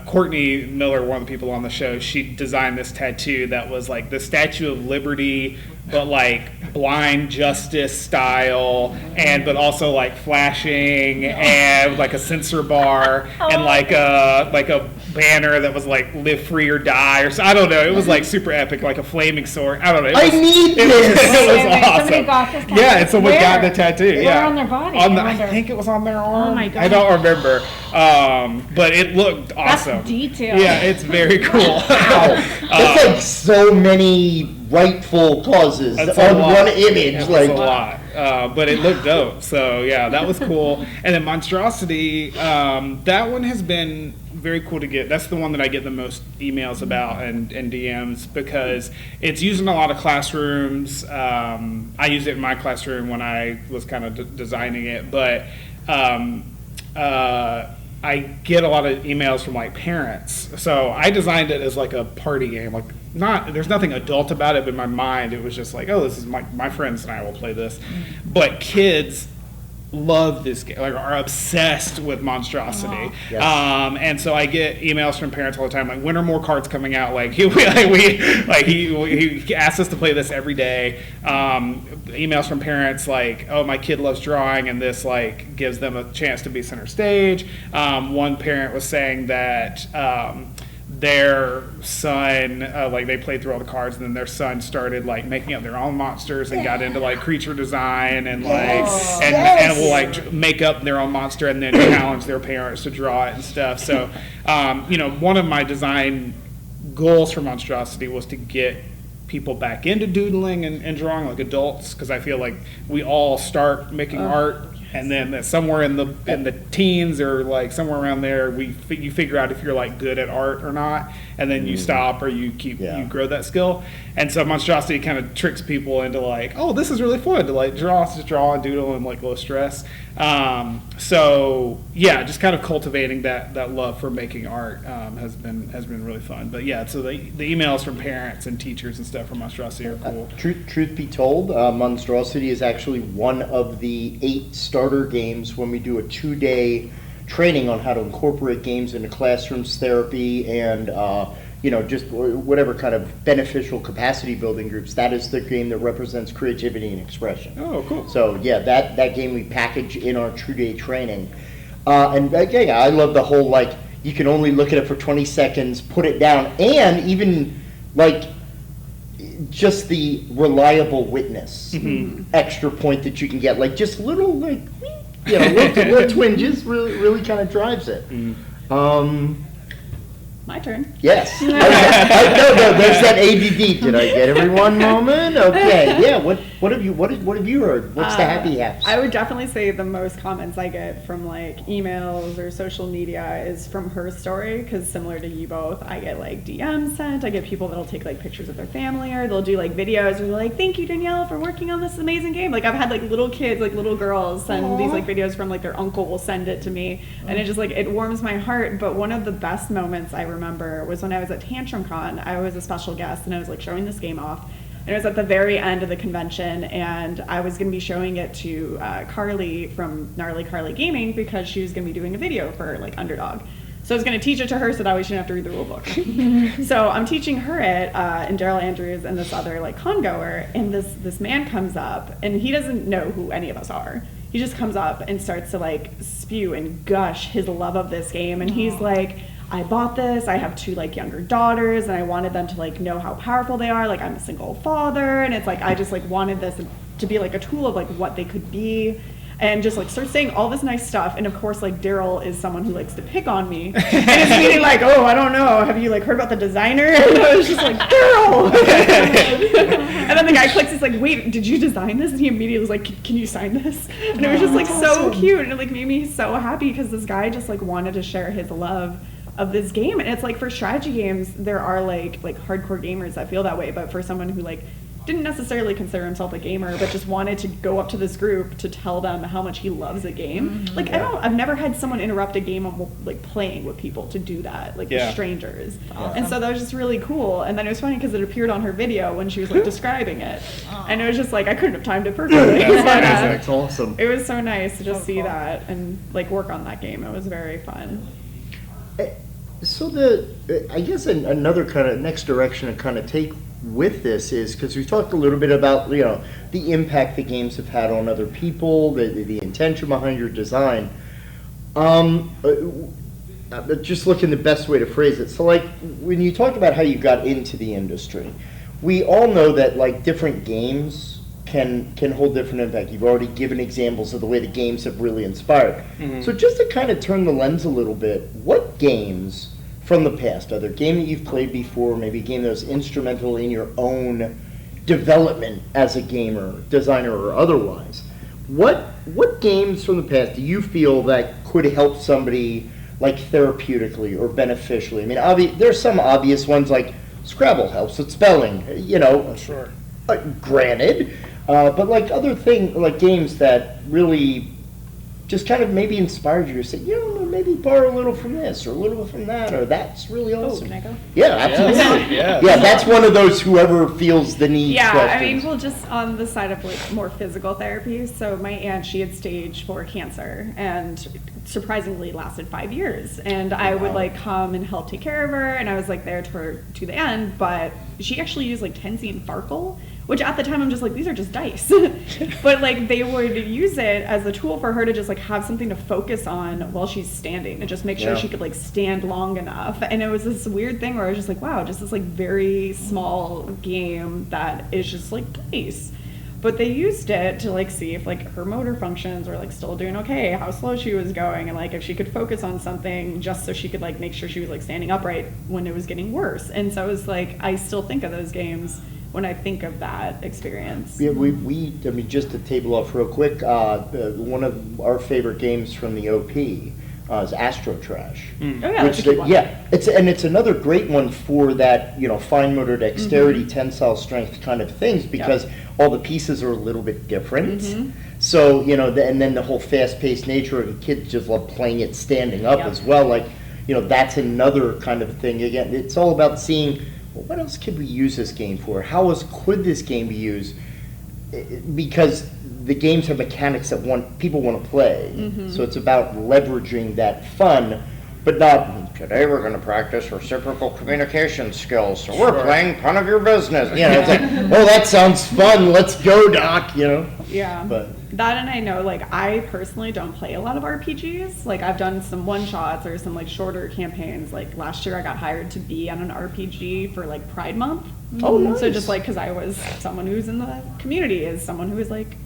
S2: Courtney Miller, one of the people on the show, she designed this tattoo that was like the Statue of Liberty, but like blind justice style, but also like flashing and like a censor bar and like a banner that was like live free or die, or so, I don't know. It was like super epic, like a flaming sword. I don't know.
S1: I need this!
S2: It was
S3: Wait,
S2: awesome.
S3: somebody got this tattoo?
S2: Yeah, and someone got
S3: Where?
S2: the tattoo.
S3: Where
S2: Yeah,
S3: on their body?
S2: I
S3: wonder.
S2: think it was on their arm.
S3: Oh my
S2: I don't remember. But it looked
S3: That's
S2: awesome.
S3: detailed.
S2: Yeah, it's very cool.
S1: Wow. That's like so many rightful causes
S2: That's a
S1: on
S2: lot.
S1: one image.
S2: It
S1: Like
S2: was a lot, but it looked dope. So yeah, that was cool. And then Monstrosity, that one has been very cool to get. That's the one that I get the most emails about and DMs, because it's used in a lot of classrooms. I used it in my classroom when I was kind of designing it, but I get a lot of emails from like parents. So I designed it as like a party game. Like there's nothing adult about it, but in my mind it was just like, oh, this is my friends and I will play this. But kids love this game, like are obsessed with Monstrosity.
S1: Yes.
S2: And so I get emails from parents all the time, like, when are more cards coming out? Like he asks us to play this every day. Emails from parents like, oh, my kid loves drawing, and this like gives them a chance to be center stage. One parent was saying that their son, like they played through all the cards, and then their son started like making up their own monsters and got into like creature design and like and will like make up their own monster and then challenge their parents to draw it and stuff. So one of my design goals for Monstrosity was to get people back into doodling and drawing, like adults, because I feel like we all start making art, and then somewhere in the teens or like somewhere around there, you figure out if you're like good at art or not, and then you stop or you you grow that skill. And so Monstrosity kind of tricks people into like, oh, this is really fun to like draw and doodle and like low stress. So yeah, just kind of cultivating that love for making art has been really fun. But yeah, so the emails from parents and teachers and stuff from Monstrosity are cool.
S1: Truth be told, Monstrosity is actually one of the 8 starter games when we do a 2-day training on how to incorporate games into classrooms, therapy, and just whatever kind of beneficial capacity building groups. That is the game that represents creativity and expression.
S2: Oh, cool.
S1: So yeah, that game we package in our 2-day training. And again, I love the whole like, you can only look at it for 20 seconds, put it down, and even like just the reliable witness extra point that you can get, like just little like little twinges really kind of drives it.
S4: my turn.
S1: Yes. No, there's that ADD. Did I get every one moment? Okay. Yeah. What have you heard? What's the happy haps?
S4: I would definitely say the most comments I get from like emails or social media is from her story, because similar to you both, I get like DMs sent. I get people that'll take like pictures of their family, or they'll do like videos where they're like, "Thank you, Danielle, for working on this amazing game." Like I've had like little kids, like little girls send these like videos from like their uncle will send it to me, and it just like it warms my heart. But one of the best moments I remember was when I was at Tantrum Con. I was a special guest and I was like showing this game off. And it was at the very end of the convention, and I was going to be showing it to Carly from Gnarly Carly Gaming, because she was going to be doing a video for like Underdog. So I was going to teach it to her so that way she didn't have to read the rule book. So I'm teaching her it, and Daryl Andrews and this other like con goer, and this man comes up, and he doesn't know who any of us are. He just comes up and starts to like spew and gush his love of this game, and he's like, I bought this, I have 2 like younger daughters, and I wanted them to like know how powerful they are. Like I'm a single father, and it's like I just like wanted this to be like a tool of like what they could be, and just like start saying all this nice stuff. And of course, like Daryl is someone who likes to pick on me, and it's meaning like, oh, I don't know, have you like heard about the designer? And I was just like, Daryl. And then the guy clicks, he's like, wait, did you design this? And he immediately was like, can you sign this? And it was just like so cute, and it like made me so happy, because this guy just like wanted to share his love of this game. And it's like for strategy games, there are like hardcore gamers that feel that way, but for someone who like didn't necessarily consider himself a gamer, but just wanted to go up to this group to tell them how much he loves a game. Like I've never had someone interrupt a game of like playing with people to do that, like with strangers. Awesome. And so that was just really cool. And then it was funny because it appeared on her video when she was like describing it. And it was just like I couldn't have timed it perfectly.
S1: That's awesome.
S4: It was so nice to just see that and like work on that game. It was very fun.
S1: So I guess another kind of next direction to kind of take with this is, because we talked a little bit about, you know, the impact the games have had on other people, the intention behind your design. Just looking the best way to phrase it. So like when you talk about how you got into the industry, we all know that like different games can hold different impact. You've already given examples of the way the games have really inspired. So just to kind of turn the lens a little bit, what games from the past, either a game that you've played before, maybe a game that was instrumental in your own development as a gamer, designer, or otherwise, what games from the past do you feel that could help somebody like therapeutically or beneficially? I mean, there's some obvious ones like Scrabble helps with spelling, you know.
S2: Sure.
S1: Granted, but like other things, like games that really just kind of maybe inspired you to say, you know, maybe borrow a little from this or a little from that, or that's really awesome.
S4: Oh, can I go?
S1: Yeah, absolutely.
S2: Yeah.
S1: Yeah, that's one of those whoever feels the need
S4: Yeah,
S1: questions.
S4: I mean, well, just on the side of like more physical therapy. So my aunt, she had stage 4 cancer, and surprisingly lasted 5 years. And I would like come and help take care of her, and I was like there to the end. But she actually used like Tenzi and Farkle, which at the time I'm just like, these are just dice. But like they would use it as a tool for her to just like have something to focus on while she's standing, and just make sure she could like stand long enough. And it was this weird thing where I was just like, wow, just this like very small game that is just like dice. But they used it to like see if like her motor functions were like still doing okay, how slow she was going, and like if she could focus on something just so she could like make sure she was like standing upright when it was getting worse. And so it was like, I still think of those games when I think of that experience.
S1: Yeah, I mean, just to table off real quick, one of our favorite games from the OP is Astro Trash.
S4: Oh yeah, that's a good one.
S1: Yeah, it's another great one for that, you know, fine motor dexterity, tensile strength kind of things, because all the pieces are a little bit different. So, you know, and then the whole fast-paced nature of the kids just love playing it standing up as well. Like, you know, that's another kind of thing. Again, it's all about seeing, well, what else could we use this game for? How else could this game be used? Because the games have mechanics that people want to play. So it's about leveraging that fun, but not, today we're going to practice reciprocal communication skills, so we're playing Pun of Your Business. You know, it's like, oh, that sounds fun, let's go, Doc, you know?
S4: Yeah.
S1: But
S4: that, and I know, like, I personally don't play a lot of RPGs. Like, I've done some one-shots or some, like, shorter campaigns. Like, last year I got hired to be on an RPG for, like, Pride Month.
S1: Oh, nice.
S4: So just, like, because I was someone who's in the community, is someone who is, like,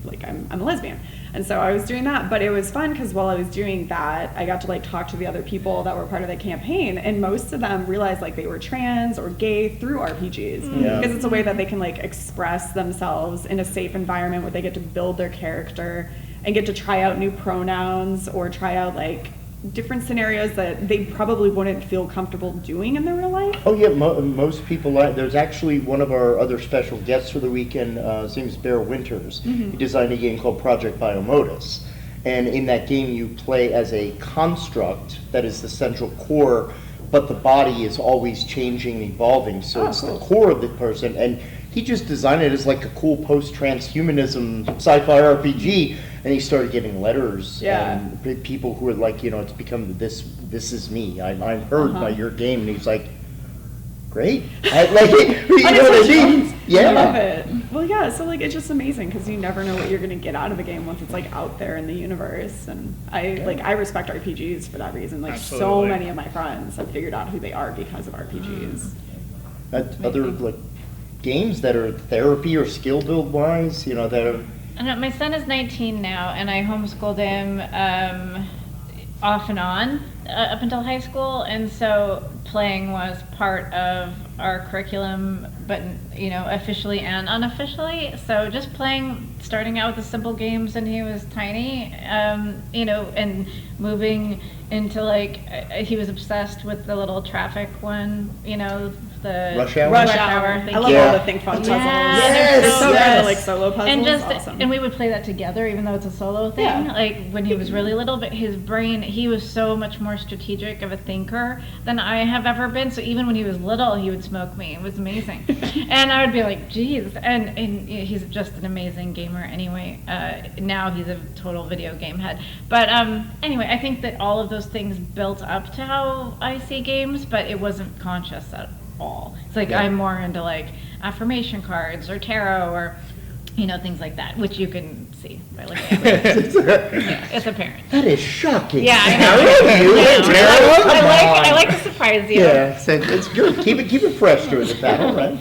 S4: like I'm a lesbian. And so I was doing that, but it was fun because while I was doing that, I got to like talk to the other people that were part of the campaign, and most of them realized like they were trans or gay through RPGs because it's a way that they can like express themselves in a safe environment where they get to build their character and get to try out new pronouns or try out like different scenarios that they probably wouldn't feel comfortable doing in their real life.
S1: Oh yeah, most people like. There's actually one of our other special guests for the weekend. His name is Bear Winters. He designed a game called Project Baio, and in that game you play as a construct that is the central core, but the body is always changing and evolving. So it's the core of the person, and he just designed it as like a cool post-transhumanism sci-fi RPG. And he started getting letters and people who were like, it's become this is me. I'm heard by your game. And he's like, great. I like it. You know what I mean? Yeah.
S4: I love it. Well, yeah, so like it's just amazing because you never know what you're going to get out of a game once it's like out there in the universe. And I respect RPGs for that reason. Like so many of my friends have figured out who they are because of RPGs.
S1: Other like games that are therapy or skill build wise, that are.
S3: My son is 19 now, and I homeschooled him off and on up until high school, and so playing was part of our curriculum, but officially and unofficially. So just playing, starting out with the simple games, and he was tiny, and moving into like he was obsessed with the little traffic one, the
S1: Rush Hour.
S4: Rush Hour.
S3: I
S4: love all the think fun puzzles.
S3: Yes,
S4: It's so good. Like solo puzzles.
S3: And
S4: awesome.
S3: and we would play that together, even though it's a solo thing.
S4: Yeah.
S3: Like when he was really little, but his brain, he was so much more strategic of a thinker than I have ever been. So even when he was little, he would smoke me. It was amazing, and I would be like, "Geez!" And he's just an amazing gamer. Anyway, now he's a total video game head. But anyway, I think that all of those things built up to how I see games, but it wasn't conscious at all. It's like I'm more into like affirmation cards or tarot or things like that, which you can see by looking at it. It's apparent.
S1: That is shocking.
S3: Yeah, I know. I like to surprise you.
S1: Yeah, so it's good. Keep it fresh during the battle, right?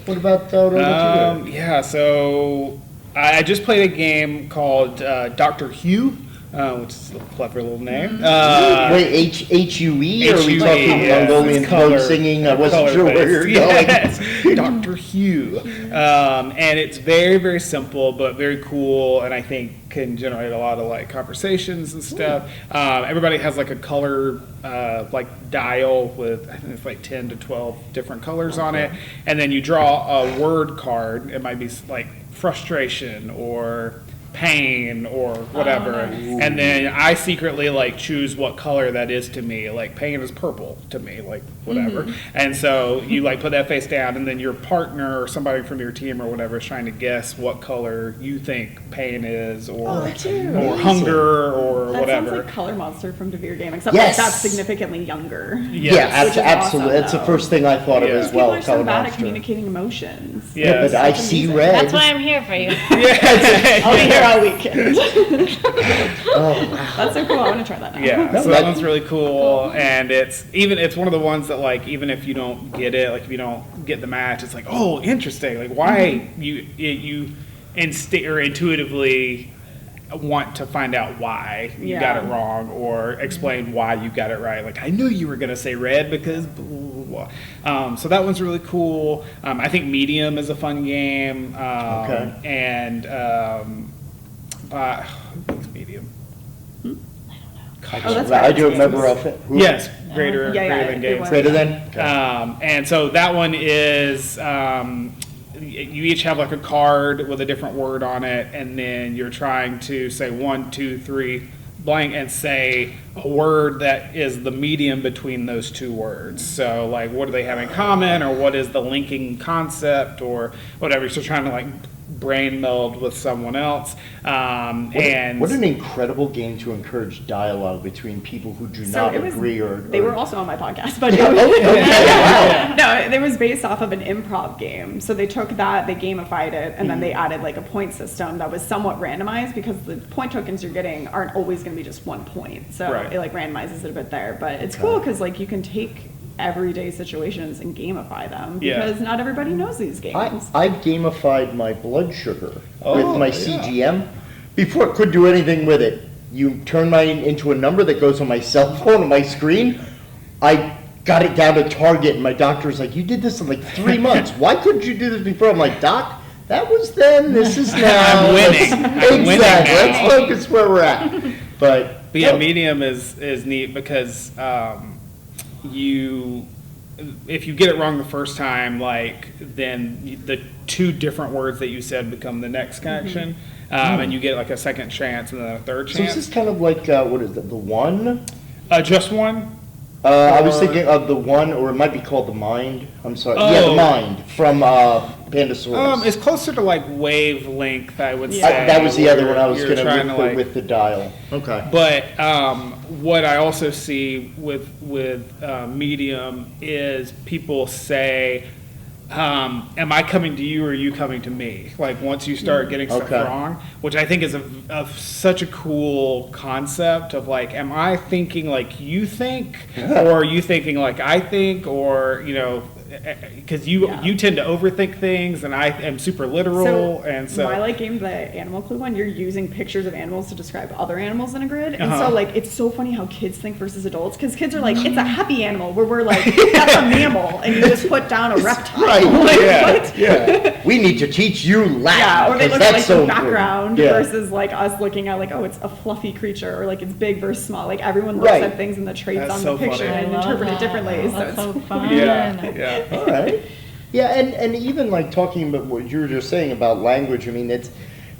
S1: What about what you do?
S2: Yeah, so I just played a game called Dr. Hugh. Which is a clever little name.
S1: Wait, H-U-E? Or are we talking Mongolian code singing? I wasn't sure where you're going.
S2: Dr. Hugh. And it's very, very simple, but very cool, and I think can generate a lot of like conversations and stuff. Everybody has like a color like dial with, I think it's like 10 to 12 different colors on it, and then you draw a word card. It might be like frustration or pain or whatever, and then I secretly like choose what color that is to me. Like pain is purple to me, like whatever. And so you like put that face down, and then your partner or somebody from your team or whatever is trying to guess what color you think pain is, or hunger or
S4: that
S2: whatever.
S4: Sounds like Color Monster from Devere Game, except
S1: Yes.
S4: like that's significantly younger.
S1: Yeah, absolutely. That's the first thing I thought of as well.
S4: People are so bad at
S1: Monster.
S4: communicating emotions.
S1: Yeah, but I see red.
S3: That's why I'm here for you.
S4: I'll be here all weekend.
S1: Oh, wow.
S4: That's so cool. I want to try that now.
S2: Yeah, so that one's really cool, and it's one of the ones that like even if you don't get it, like if you don't get the match, it's like, oh, interesting. Like why you intuitively want to find out why you got it wrong or explain why you got it right. Like I knew you were gonna say red because blah, blah, blah. So that one's really cool. I think Medium is a fun game. And what's Medium?
S1: I do remember of it.
S2: Yes, greater than games.
S1: Greater than? Okay.
S2: And so that one is you each have like a card with a different word on it, and then you're trying to say 1, 2, 3 blank and say a word that is the medium between those two words. So like what do they have in common, or what is the linking concept or whatever. So trying to like brain meld with someone else. And
S4: what an incredible game to encourage dialogue between people who do not agree or... They were also on my podcast, but no, it was based off of an improv game. So they took that, they gamified it, and then they added like a point system that was somewhat randomized, because the point tokens you're getting aren't always going to be just 1 point. So it like randomizes it a bit there, but it's cool because like you can take everyday situations and gamify them
S2: Yeah.
S4: because not everybody knows these games.
S1: I gamified my blood sugar with my
S2: yeah.
S1: CGM. Before I could do anything with it, you turn mine into a number that goes on my cell phone on my screen. I got it down to Target, and my doctor was like, "You did this in like 3 months. Why couldn't you do this before?" I'm like, "Doc, that was then. This is now."
S2: I'm winning. I'm winning
S1: Exactly.
S2: now.
S1: Let's focus where we're at. But
S2: yeah,
S1: no.
S2: medium is neat because if you get it wrong the first time, like then the two different words that you said become the next connection, and you get like a second chance and then a third
S1: So
S2: chance.
S1: is this kind of like what is it? The one?
S2: Just one.
S1: I was
S2: Or-
S1: thinking of the one, or it might be called the Mind. I'm sorry. Yeah, the
S2: Oh.
S1: Mind from Pandasaurus.
S2: It's closer to like wavelength, I would
S4: Yeah.
S2: say.
S1: That was the other
S2: where
S1: one I was
S2: you're
S1: going to
S2: trying
S1: with the dial. Okay.
S2: But what I also see with medium is people say, "Am I coming to you or are you coming to me?" Like once you start getting stuff
S1: Okay.
S2: wrong, which I think is such a cool concept of like, am I thinking like you think, or are you thinking like I think, or because you tend to overthink things, and I am super literal, and so
S4: my game, the Animal Clue one, you're using pictures of animals to describe other animals in a grid, and
S2: Uh-huh.
S4: so like it's so funny how kids think versus adults, because kids are like, it's a happy animal, where we're like, that's a mammal, and you just put down a reptile.
S1: Right.
S4: Like,
S2: Yeah.
S4: what?
S1: Yeah. We need to teach you Latin.
S4: Yeah, or they
S1: 'cause
S4: look
S1: that's
S4: at like
S1: so
S4: the
S1: important.
S4: background
S1: Yeah.
S4: versus like us looking at like, oh, it's a fluffy creature, or like it's big versus small. Like everyone looks
S1: Right.
S4: at things and the traits
S2: That's
S4: on
S2: so
S4: the picture
S2: funny.
S4: and interpret it differently. So
S3: That's
S4: it's
S3: so fun.
S2: yeah.
S1: All right. Yeah, and even like talking about what you were just saying about language, I mean, it's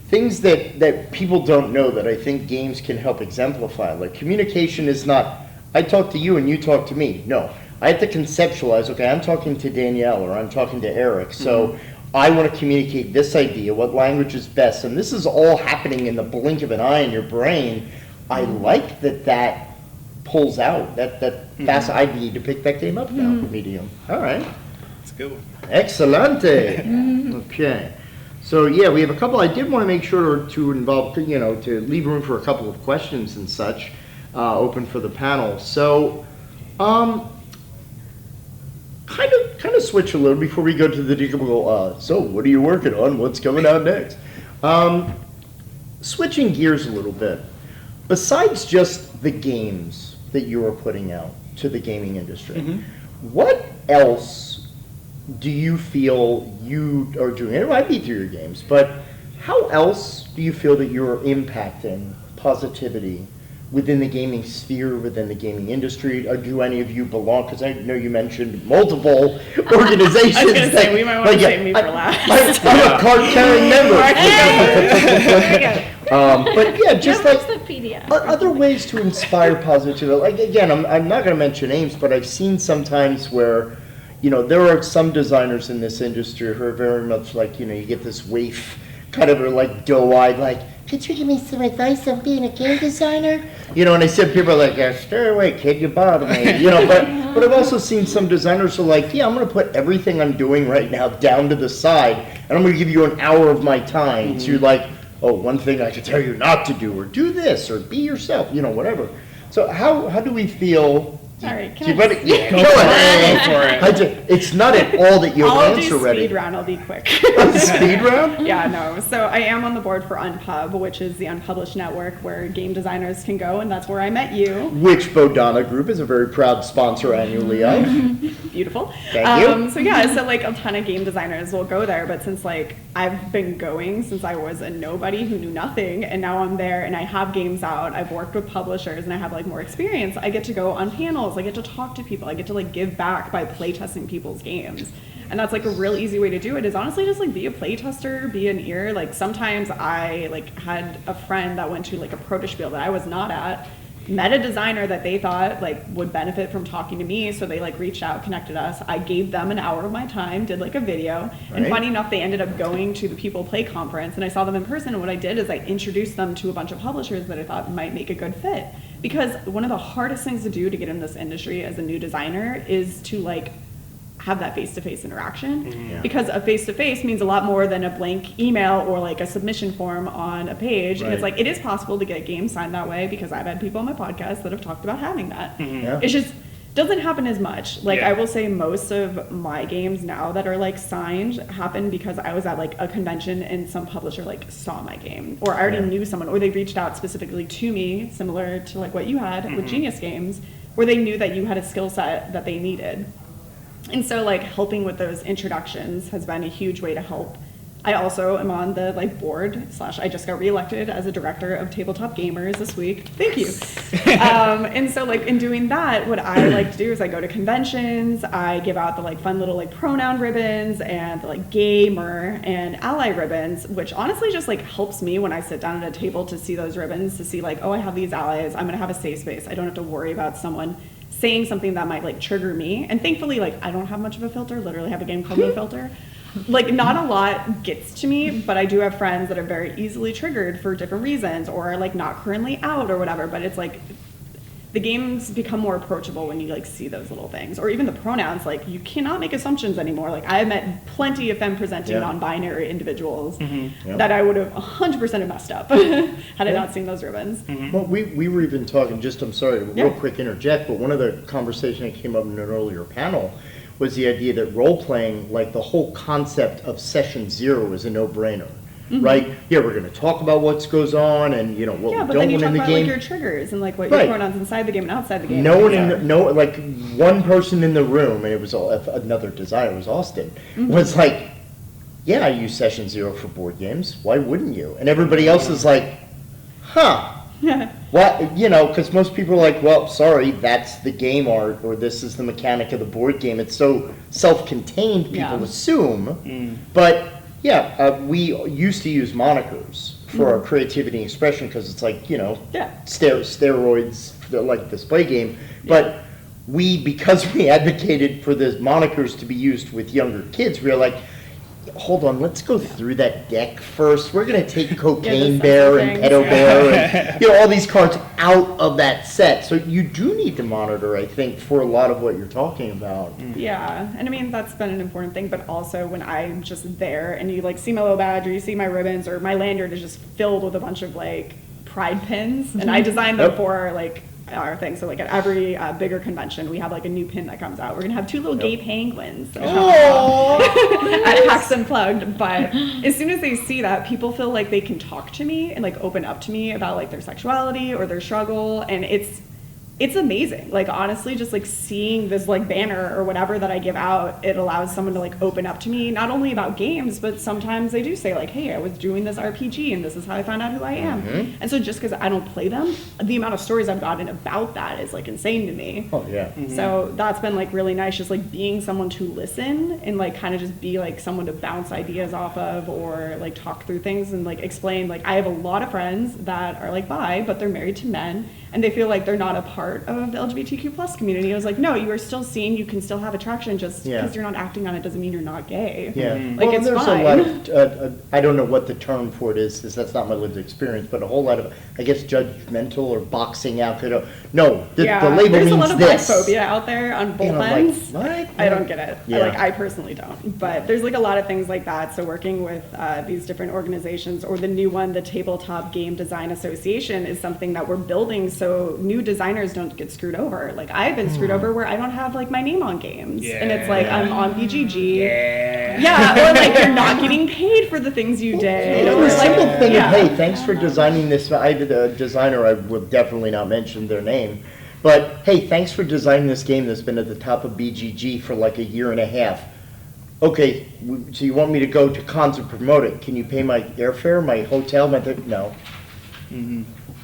S1: things that people don't know that I think games can help exemplify. Like communication is not, I talk to you and you talk to me. No, I have to conceptualize, okay, I'm talking to Danielle or I'm talking to Eric, so I want to communicate this idea, what language is best, and this is all happening in the blink of an eye in your brain. I like that pulls out, that fast, I need to pick that game up now, medium. All right.
S2: It's a good one.
S1: Excellente. Okay. So yeah, we have a couple. I did want to make sure to involve, to leave room for a couple of questions and such, open for the panel. So, kind of switch a little before we go to the typical. So, what are you working on? What's coming out next? Switching gears a little bit. Besides just the games that you are putting out to the gaming industry, what else do you feel you are doing? It might be through your games, but how else do you feel that you're impacting positivity within the gaming sphere, within the gaming industry? Or do any of you belong? Because I know you mentioned multiple organizations.
S4: I was gonna say, we might want to save me for last.
S1: I'm a card-carrying member. But yeah, just
S3: Give
S1: like
S3: us the PDF.
S1: other ways to inspire positivity. Like again, I'm not going to mention names, but I've seen sometimes where, there are some designers in this industry who are very much like, you get this waif, kind of like doe-eyed, like, could you give me some advice on being a game designer? And I said people are like, yeah, stay away, kid, you bother me. But I've also seen some designers who are like, yeah, I'm going to put everything I'm doing right now down to the side, and I'm going to give you an hour of my time to like, oh, one thing I could tell you not to do, or do this, or be yourself, whatever. So how do we feel?
S4: All right,
S1: Do you
S4: can I
S1: ready? Yeah,
S2: Go
S1: go
S2: for
S1: ahead.
S2: it.
S1: It's not at all that you have
S4: I'll
S1: an answer
S4: do
S1: ready.
S4: speed round. I'll be quick.
S1: Speed round?
S4: Yeah, no. So I am on the board for Unpub, which is the unpublished network where game designers can go, and that's where I met you.
S1: Which Bodhana Group is a very proud sponsor annually of.
S4: Beautiful.
S1: Thank you.
S4: So yeah, so like a ton of game designers will go there, but since like I've been going since I was a nobody who knew nothing, and now I'm there and I have games out, I've worked with publishers and I have like more experience, I get to go on panels, I get to talk to people, I get to like give back by playtesting people's games. And that's like a real easy way to do it is honestly just like be a playtester, be an ear. Like sometimes I like had a friend that went to like a protospiel that I was not at, met a designer that they thought like would benefit from talking to me, so they like reached out, connected us. I gave them an hour of my time, did like a video, and
S1: Right.
S4: funny enough, they ended up going to the People Play conference, and I saw them in person. And what I did is I introduced them to a bunch of publishers that I thought might make a good fit. Because one of the hardest things to do to get in this industry as a new designer is to like have that face-to-face interaction.
S1: Yeah.
S4: Because a face-to-face means a lot more than a blank email or like a submission form on a page. And it's
S1: Right.
S4: like, it is possible to get games signed that way, because I've had people on my podcast that have talked about having that.
S1: Yeah.
S4: It's just, doesn't happen as much. Like,
S2: Yeah.
S4: I will say most of my games now that are like signed happen because I was at like a convention and some publisher like saw my game, or I already
S1: Yeah.
S4: knew someone, or they reached out specifically to me, similar to like what you had with Genius Games, where they knew that you had a skill set that they needed. And so like helping with those introductions has been a huge way to help. I also am on the like board / I just got reelected as a director of Tabletop Gamers this week. Thank you. And so like in doing that, what I like to do is I go to conventions, I give out the like fun little like pronoun ribbons and the like gamer and ally ribbons, which honestly just like helps me when I sit down at a table to see those ribbons, to see like, oh, I have these allies, I'm gonna have a safe space. I don't have to worry about someone saying something that might like trigger me. And thankfully, like I don't have much of a filter, literally have a game called No Filter. Like not a lot gets to me, but I do have friends that are very easily triggered for different reasons, or are like not currently out or whatever. But it's like the games become more approachable when you like see those little things, or even the pronouns. Like you cannot make assumptions anymore. Like I have met plenty of femme presenting non-binary individuals that I would have 100% have messed up had I not seen those ribbons.
S1: Well, we were even talking, just, I'm sorry to real quick interject, but one of the conversation that came up in an earlier panel was the idea that role-playing, like the whole concept of session 0 is a no-brainer, right? Yeah, we're going to talk about what goes on and, you know, what we
S4: But
S1: don't
S4: then you
S1: want
S4: talk
S1: in the
S4: about
S1: game.
S4: like your triggers and like what your
S1: Right.
S4: pronouns inside the game and outside the game.
S1: No one
S4: So-
S1: in, no, like one person in the room, and it was another designer, was Austin, was like, yeah, I use session 0 for board games. Why wouldn't you? And everybody else is like, huh. What, you know, because most people are like, well, sorry, that's the game art, or this is the mechanic of the board game. It's so self-contained, people
S4: Yeah.
S1: assume. But yeah, we used to use monikers for our creativity and expression because it's like, you know,
S4: Yeah.
S1: steroids, like display game. But because we advocated for the monikers to be used with younger kids, we were like, hold on, let's go through that deck first. We're going to take Cocaine
S4: the
S1: Bear
S4: sense
S1: and
S4: of
S1: Pedo
S4: things.
S1: Bear and, you know, all these cards out of that set. So you do need to monitor, I think, for a lot of what you're talking about.
S4: Yeah, and I mean that's been an important thing, but also when I'm just there and you like see my little badge or you see my ribbons or my lanyard is just filled with a bunch of like pride pins, and I designed them
S1: Yep.
S4: for like our thing. So like at every bigger convention, we have like a new pin that comes out. We're gonna have 2 little gay penguins that come out at Hacks Unplugged. But as soon as they see that, people feel like they can talk to me and like open up to me about like their sexuality or their struggle, and it's amazing. Like honestly, just like seeing this like banner or whatever that I give out, it allows someone to like open up to me, not only about games, but sometimes they do say like, hey, I was doing this RPG and this is how I found out who I am. And so just because I don't play them, the amount of stories I've gotten about that is like insane to me.
S1: Oh, yeah.
S4: So that's been like really nice, just like being someone to listen and like kind of just be like someone to bounce ideas off of, or like talk through things and like explain. Like I have a lot of friends that are like bi, but they're married to men, and they feel like they're not a part of the LGBTQ plus community. I was like, no, you are still seen, you can still have attraction, just because you're not acting on it doesn't mean you're not gay.
S1: Yeah.
S4: Like,
S1: Well,
S4: it's
S1: there's
S4: fine.
S1: a lot of, I don't know what the term for it is, because that's not my lived experience, but a whole lot of, I guess, judgmental or boxing out. No, the label
S4: there's
S1: means
S4: a lot of
S1: this.
S4: biphobia out there on both
S1: And I'm
S4: ends.
S1: like, what?
S4: I don't get it.
S1: Yeah.
S4: I personally don't. But there's like a lot of things like that. So working with these different organizations, or the new one, the Tabletop Game Design Association, is something that we're building so new designers don't get screwed over. Like I've been screwed over where I don't have like my name on games, and it's like I'm on BGG. Yeah, or like you're not getting paid for the things you did.
S1: Well,
S4: Or
S1: the
S4: like,
S1: simple thing
S4: yeah.
S1: of, hey, thanks for designing this. I have a designer, I will definitely not mention their name, but hey, thanks for designing this game that's been at the top of BGG for like a year and a half. Okay, so you want me to go to cons and promote it? Can you pay my airfare, my hotel, no?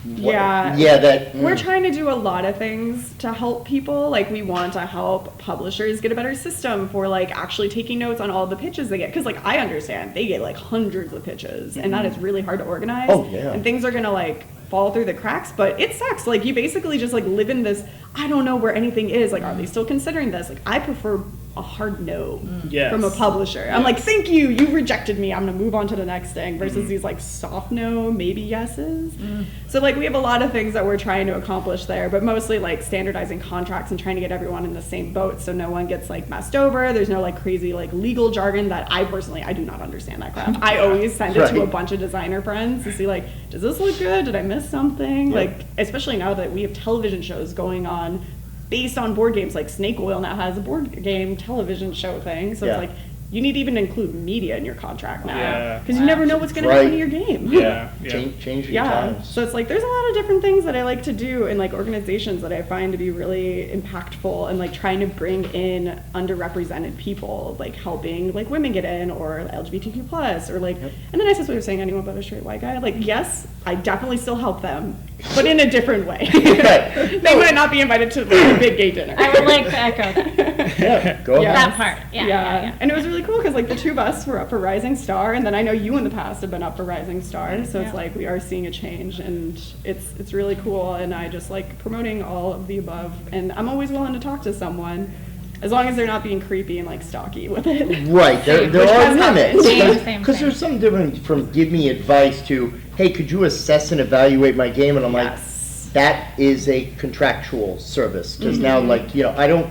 S4: Yeah.
S1: Yeah, that.
S4: We're trying to do a lot of things to help people. Like we want to help publishers get a better system for like actually taking notes on all the pitches they get. Because like I understand they get like hundreds of pitches, and that is really hard to organize.
S1: Oh, yeah.
S4: And things are gonna like fall through the cracks, but it sucks. Like you basically just like live in this, I don't know where anything is. Like, are they still considering this? Like I prefer a hard no
S2: Yes.
S4: from a publisher. I'm like, thank you, you rejected me, I'm gonna move on to the next thing, versus these like soft no, maybe yeses. So like we have a lot of things that we're trying to accomplish there, but mostly like standardizing contracts and trying to get everyone in the same boat so no one gets like messed over. There's no like crazy like legal jargon that I do not understand that crap. I always send it to a
S1: Right.
S4: bunch of designer friends to see like, does this look good? Did I miss something?
S1: Yeah.
S4: Like, especially now that we have television shows going on based on board games. Like Snake Oil now has a board game television show thing. So
S1: Yeah.
S4: it's like, you need to even include media in your contract now.
S2: Yeah.
S4: Because you never know what's going to
S1: Right.
S4: happen to your game.
S2: Yeah.
S1: Changing
S4: Yeah.
S1: times.
S4: So it's like there's a lot of different things that I like to do in like organizations that I find to be really impactful, and like trying to bring in underrepresented people, like helping like women get in, or LGBTQ plus, or like, and the nicest way of saying anyone but a straight white guy, like yes, I definitely still help them, but in a different way.
S1: Right.
S4: They might not be invited to like, a big gay dinner.
S3: I would like to echo that.
S1: Yeah, go ahead.
S4: Yeah.
S3: That part. Yeah.
S4: And it was really cool because like the two of us were up for Rising Star, and then I know you in the past have been up for Rising Star, so it's
S3: Yeah.
S4: like we are seeing a change, and it's really cool, and I just like promoting all of the above, and I'm always willing to talk to someone as long as they're not being creepy and like stalky with it.
S1: Right, there
S4: Which
S1: are
S4: has happened.
S1: limits.
S3: Same
S1: Because
S3: thing.
S1: there's something different from give me advice to, hey, could you assess and evaluate my game? And I'm
S4: Yes.
S1: like, that is a contractual service. Because now,
S4: Mm-hmm.
S1: like, you know,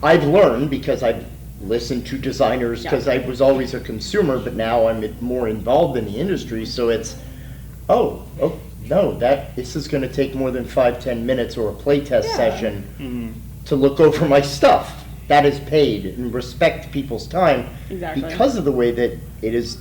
S1: I've learned because I've listened to designers, because I was always a consumer, but now I'm more involved in the industry. So it's, oh, no, this is going to take more than 5-10 minutes or a playtest
S4: Yeah.
S1: session to look over my stuff. That is paid, and respect people's time.
S4: Exactly.
S1: Because of the way that it is,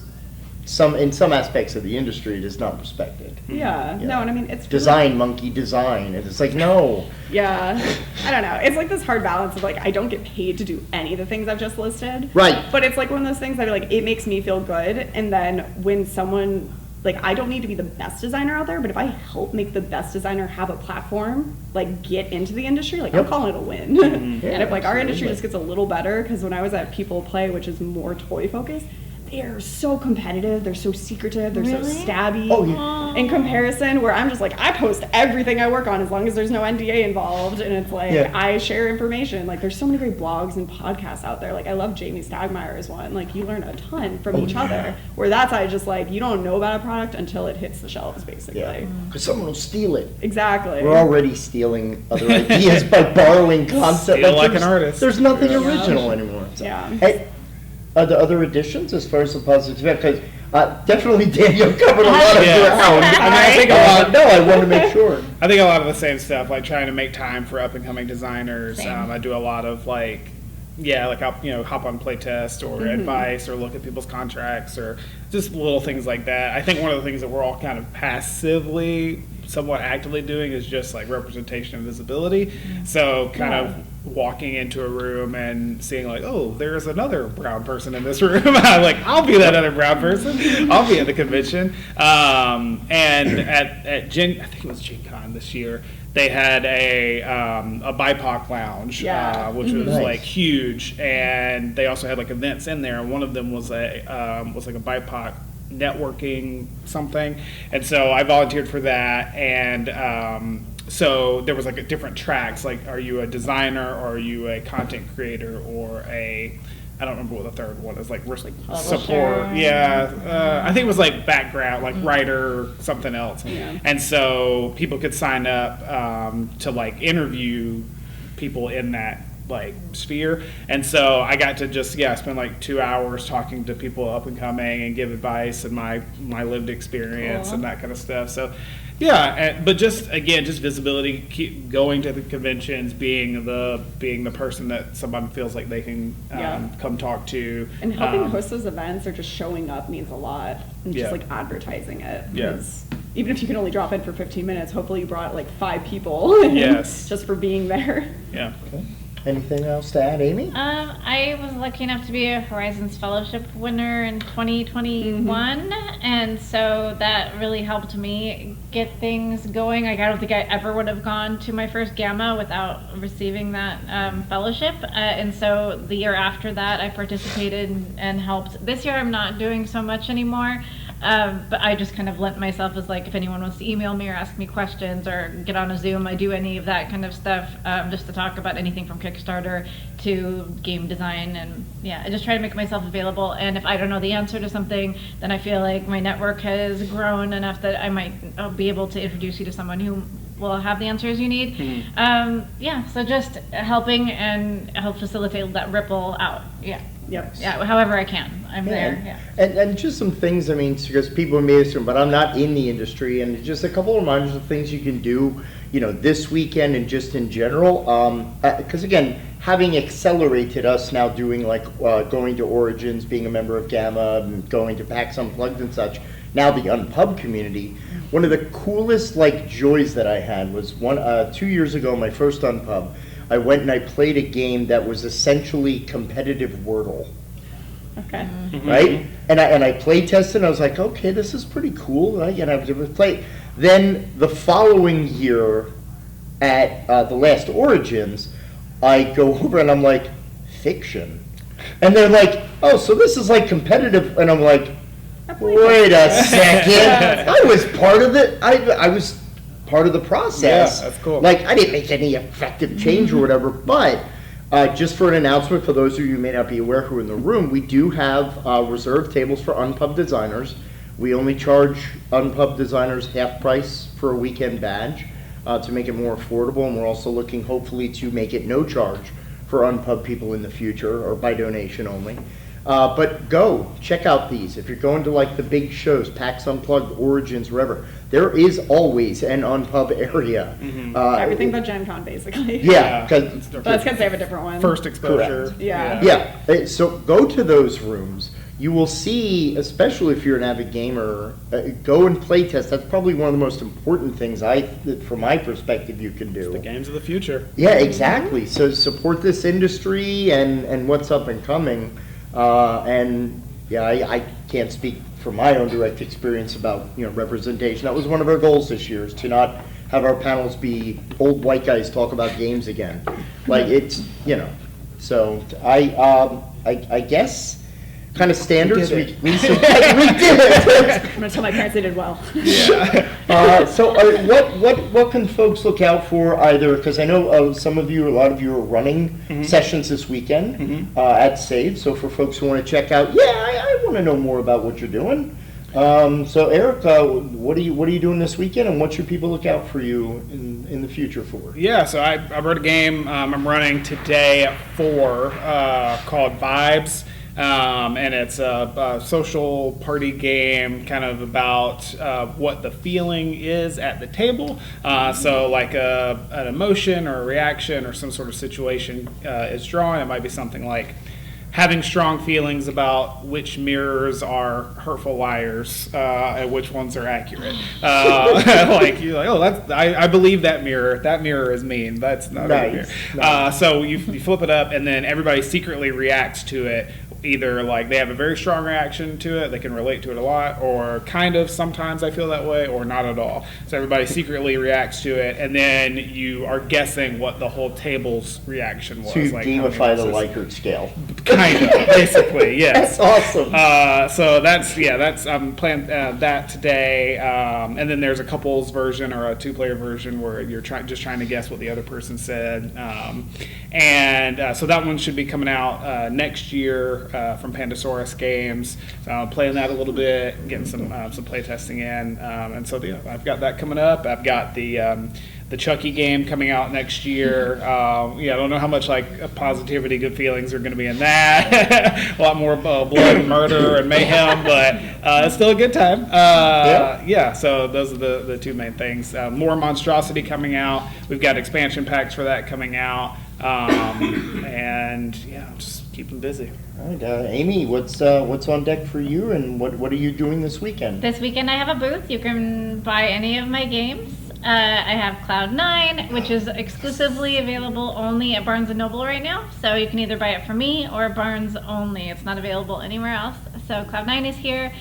S1: in some aspects of the industry, it is not respected.
S4: Yeah.
S1: Yeah.
S4: No, and I mean it's really-
S1: Design monkey design, and it's like, no.
S4: Yeah, I don't know. It's like this hard balance of like I don't get paid to do any of the things I've just listed.
S1: Right.
S4: But it's like one of those things that like it makes me feel good, and then when someone like I don't need to be the best designer out there, but if I help make the best designer have a platform, like get into the industry, like I'm
S1: Yep.
S4: calling it a win.
S1: Yeah,
S4: And if like our industry
S1: absolutely.
S4: just gets a little better, because when I was at People Play, which is more toy focused, they're so competitive, they're so secretive, they're
S3: Really?
S4: so stabby.
S1: Oh, yeah.
S4: In comparison, where I'm just like, I post everything I work on as long as there's no NDA involved, and it's like
S1: Yeah.
S4: I share information. Like there's so many great blogs and podcasts out there. Like I love Jamie Stagmeyer's one. Like you learn a ton from each other. Where that's I just like you don't know about a product until it hits the shelves, basically.
S1: Yeah. Because someone will steal it.
S4: Exactly.
S1: We're already stealing other ideas by borrowing concept.
S2: Steal like an
S1: there's-
S2: artist.
S1: There's nothing
S2: Yeah.
S1: original anymore. So.
S4: Yeah.
S1: Hey, are there other additions as far as the positive? Because definitely Danielle covered a lot of
S2: Yeah.
S1: ground.
S2: I think a lot-
S1: No, I want to make sure.
S2: I think a lot of the same stuff, like trying to make time for up and coming designers.
S3: Same.
S2: I do a lot of like, I'll hop on playtest or advice, or look at people's contracts, or just little things like that. I think one of the things that we're all kind of passively, somewhat actively doing is just like representation and visibility. So kind of walking into a room and seeing like, oh, there's another brown person in this room. I'm like, I'll be that other brown person. I'll be at the convention. And at Gen, I think it was Gen Con this year, they had a BIPOC lounge,
S4: Yeah.
S2: which was
S1: Nice.
S2: like huge, and they also had like events in there. And one of them was like a BIPOC networking something, and so I volunteered for that. And so there was like different tracks, like are you a designer, or are you a content creator, or I don't remember what the third one is, like support. I think it was like background, like writer, something else.
S4: Yeah.
S2: And so people could sign up to like interview people in that like sphere. And so I got to just spend like 2 hours talking to people up and coming and give advice and my lived experience
S3: Cool.
S2: and that kind of stuff. So but just visibility, keep going to the conventions, being the person that someone feels like they can come talk to.
S4: And helping host those events or just showing up means a lot. And just
S2: Yeah.
S4: like advertising it.
S2: Yeah.
S4: Because even if you can only drop in for 15 minutes, hopefully you brought like 5 people.
S2: Yes.
S4: Just for being there.
S2: Yeah.
S1: Anything else to add, Amy?
S3: I was lucky enough to be a Horizons Fellowship winner in 2021, and so that really helped me get things going. Like, I don't think I ever would have gone to my first Gamma without receiving that fellowship, and so the year after that I participated and helped. This year I'm not doing so much anymore. But I just kind of lent myself as like, if anyone wants to email me or ask me questions or get on a Zoom, I do any of that kind of stuff, just to talk about anything from Kickstarter to game design. And I just try to make myself available. And if I don't know the answer to something, then I feel like my network has grown enough that I might be able to introduce you to someone who will have the answers you need. So just helping and help facilitate that ripple out.
S4: Yep.
S3: Yeah, however I can. I'm there.
S1: and,
S3: Yeah.
S1: and just some things, I mean, because people may assume, but I'm not in the industry, and just a couple of reminders of things you can do, this weekend and just in general. Because again, having accelerated us now doing going to Origins, being a member of Gamma, and going to PAX Unplugged and such, now the Unpub community, one of the coolest joys that I had was 2 years ago, my first Unpub, I went and I played a game that was essentially competitive Wordle.
S4: Okay.
S1: Right? And I play tested, and I was like, okay, this is pretty cool. Right? And I was able to play. Then the following year at the last Origins, I go over and I'm like, fiction. And they're like, oh, so this is competitive. And I'm like, wait a second. I was part of it. I was part of the process.
S2: Yeah, that's cool.
S1: I didn't make any effective change or whatever, but just for an announcement for those of you who may not be aware who are in the room, we do have reserved tables for Unpub designers. We only charge Unpub designers half price for a weekend badge to make it more affordable, and we're also looking hopefully to make it no charge for Unpub people in the future, or by donation only. But go, check out these. If you're going to the big shows, PAX Unplugged, Origins, wherever, there is always an Unpub area.
S4: Everything but Gen Con, basically.
S1: Yeah,
S4: That's because they have a different one.
S2: First exposure.
S1: Correct.
S4: Yeah.
S1: Yeah, so go to those rooms. You will see, especially if you're an avid gamer, go and play test. That's probably one of the most important things from my perspective, you can do.
S2: The games of the future.
S1: Yeah, exactly. So support this industry and what's up and coming. I can't speak from my own direct experience about representation. That was one of our goals this year, is to not have our panels be old white guys talk about games again. So I guess kind of standards. We did it.
S4: I'm gonna tell my parents they did well.
S1: What can folks look out for either, because I know a lot of you are running sessions this weekend at Save, so for folks who want to check out, I want to know more about what you're doing. So Eric, what are you doing this weekend, and what should people look out for you in the future for?
S2: Yeah, so I wrote a game I'm running today at 4 called Vibes. And it's a social party game kind of about what the feeling is at the table. So an emotion or a reaction or some sort of situation is drawn. It might be something like having strong feelings about which mirrors are hurtful liars and which ones are accurate. I believe that mirror. That mirror is mean. That's not a mirror. Nice. So you flip it up, and then everybody secretly reacts to it. Either they have a very strong reaction to it, they can relate to it a lot, or kind of sometimes I feel that way, or not at all. So everybody secretly reacts to it, and then you are guessing what the whole table's reaction was.
S1: So you gamify the Likert scale.
S2: Kind of, basically, yes.
S1: That's awesome.
S2: So I'm playing that today, and then there's a couples version or a 2-player version where you're just trying to guess what the other person said, so that one should be coming out next year from Pandasaurus Games. So I'm playing that a little bit, getting some play testing in, and so I've got that coming up. I've got the Chucky game coming out next year. I don't know how much positivity, good feelings are going to be in that. A lot more blood and murder and mayhem, but it's still a good time. So those are the two main things. More Monstrosity coming out. We've got expansion packs for that coming out. I'm just keeping busy.
S1: All right, Amy, what's on deck for you, and what are you doing this weekend?
S3: This weekend I have a booth. You can buy any of my games. I have Cloud9, which is exclusively available only at Barnes & Noble right now. So you can either buy it from me or Barnes only. It's not available anywhere else. So Cloud9 is here.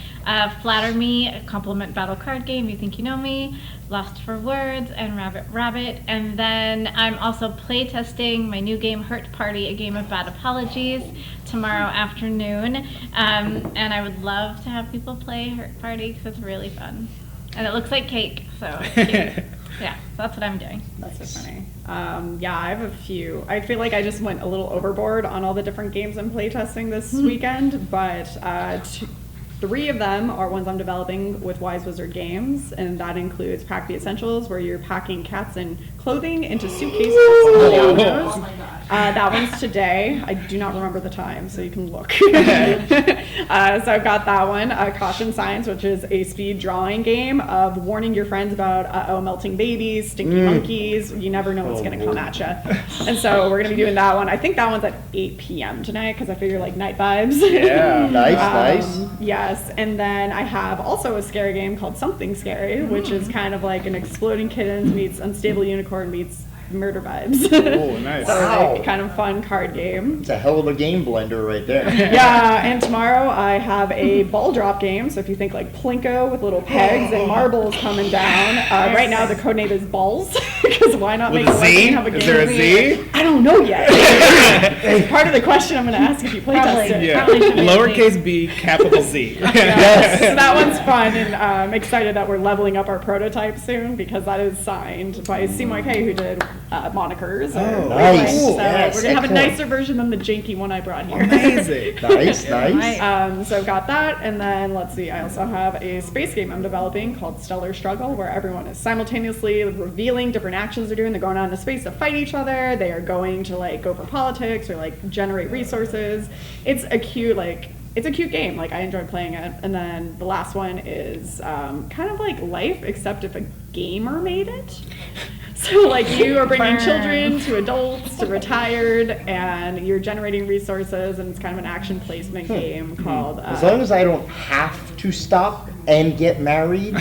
S3: Flatter Me, a compliment battle card game, You Think You Know Me, Lost for Words, and Rabbit Rabbit. And then I'm also playtesting my new game, Hurt Party, a game of bad apologies, tomorrow afternoon. And I would love to have people play Hurt Party because it's really fun. And it looks like cake, so it's cute. Yeah, that's what I'm doing.
S4: That's so funny. I have a few. I feel like I just went a little overboard on all the different games I'm playtesting this weekend, but 3 of them are ones I'm developing with Wise Wizard Games, and that includes Pack the Essentials, where you're packing cats and clothing into suitcases. That one's today. I do not remember the time, so you can look. So I've got that one. Caution Science, which is a speed drawing game of warning your friends about melting babies, stinky monkeys. You never know what's going to come at you. And so we're going to be doing that one. I think that one's at 8 p.m. tonight because I figure like night vibes.
S1: Yeah, nice.
S4: Yes, and then I have also a scary game called Something Scary, which is kind of like an exploding kittens meets unstable unicorn meets murder vibes.
S2: Oh, nice.
S4: So
S1: Wow.
S4: like, kind of fun card game.
S1: It's a hell of a game blender right there.
S4: Yeah, and tomorrow I have a ball drop game. So if you think like Plinko with little pegs and marbles coming down, right now the codename is Balls because why not
S2: With
S4: make
S2: a
S4: it like
S2: Z?
S4: and have a game?
S2: Is there a Z?
S4: I don't know yet. It's part of the question I'm going to ask if you play
S3: Probably.
S4: test it.
S2: Yeah.
S3: Probably should be
S2: Lowercase b, capital Z.
S4: Yes. So that one's fun, and I'm excited that we're leveling up our prototype soon because that is signed by CMYK, who did monikers.
S2: Oh,
S1: nice.
S4: So
S1: Yes,
S4: we're gonna have a
S1: excellent.
S4: nicer version than the janky one I brought here.
S2: Amazing.
S1: Nice.
S4: So I've got that, and then let's see, I also have a space game I'm developing called Stellar Struggle, where everyone is simultaneously revealing different actions they're doing. They're going out into space to fight each other. They are going to like go for politics or like generate resources. It's a cute game. Like I enjoyed playing it. And then the last one is kind of like life, except if a gamer made it. So like you are bringing children to adults to retired, and you're generating resources, and it's kind of an action placement game called.
S1: As long as I don't have to stop and get married.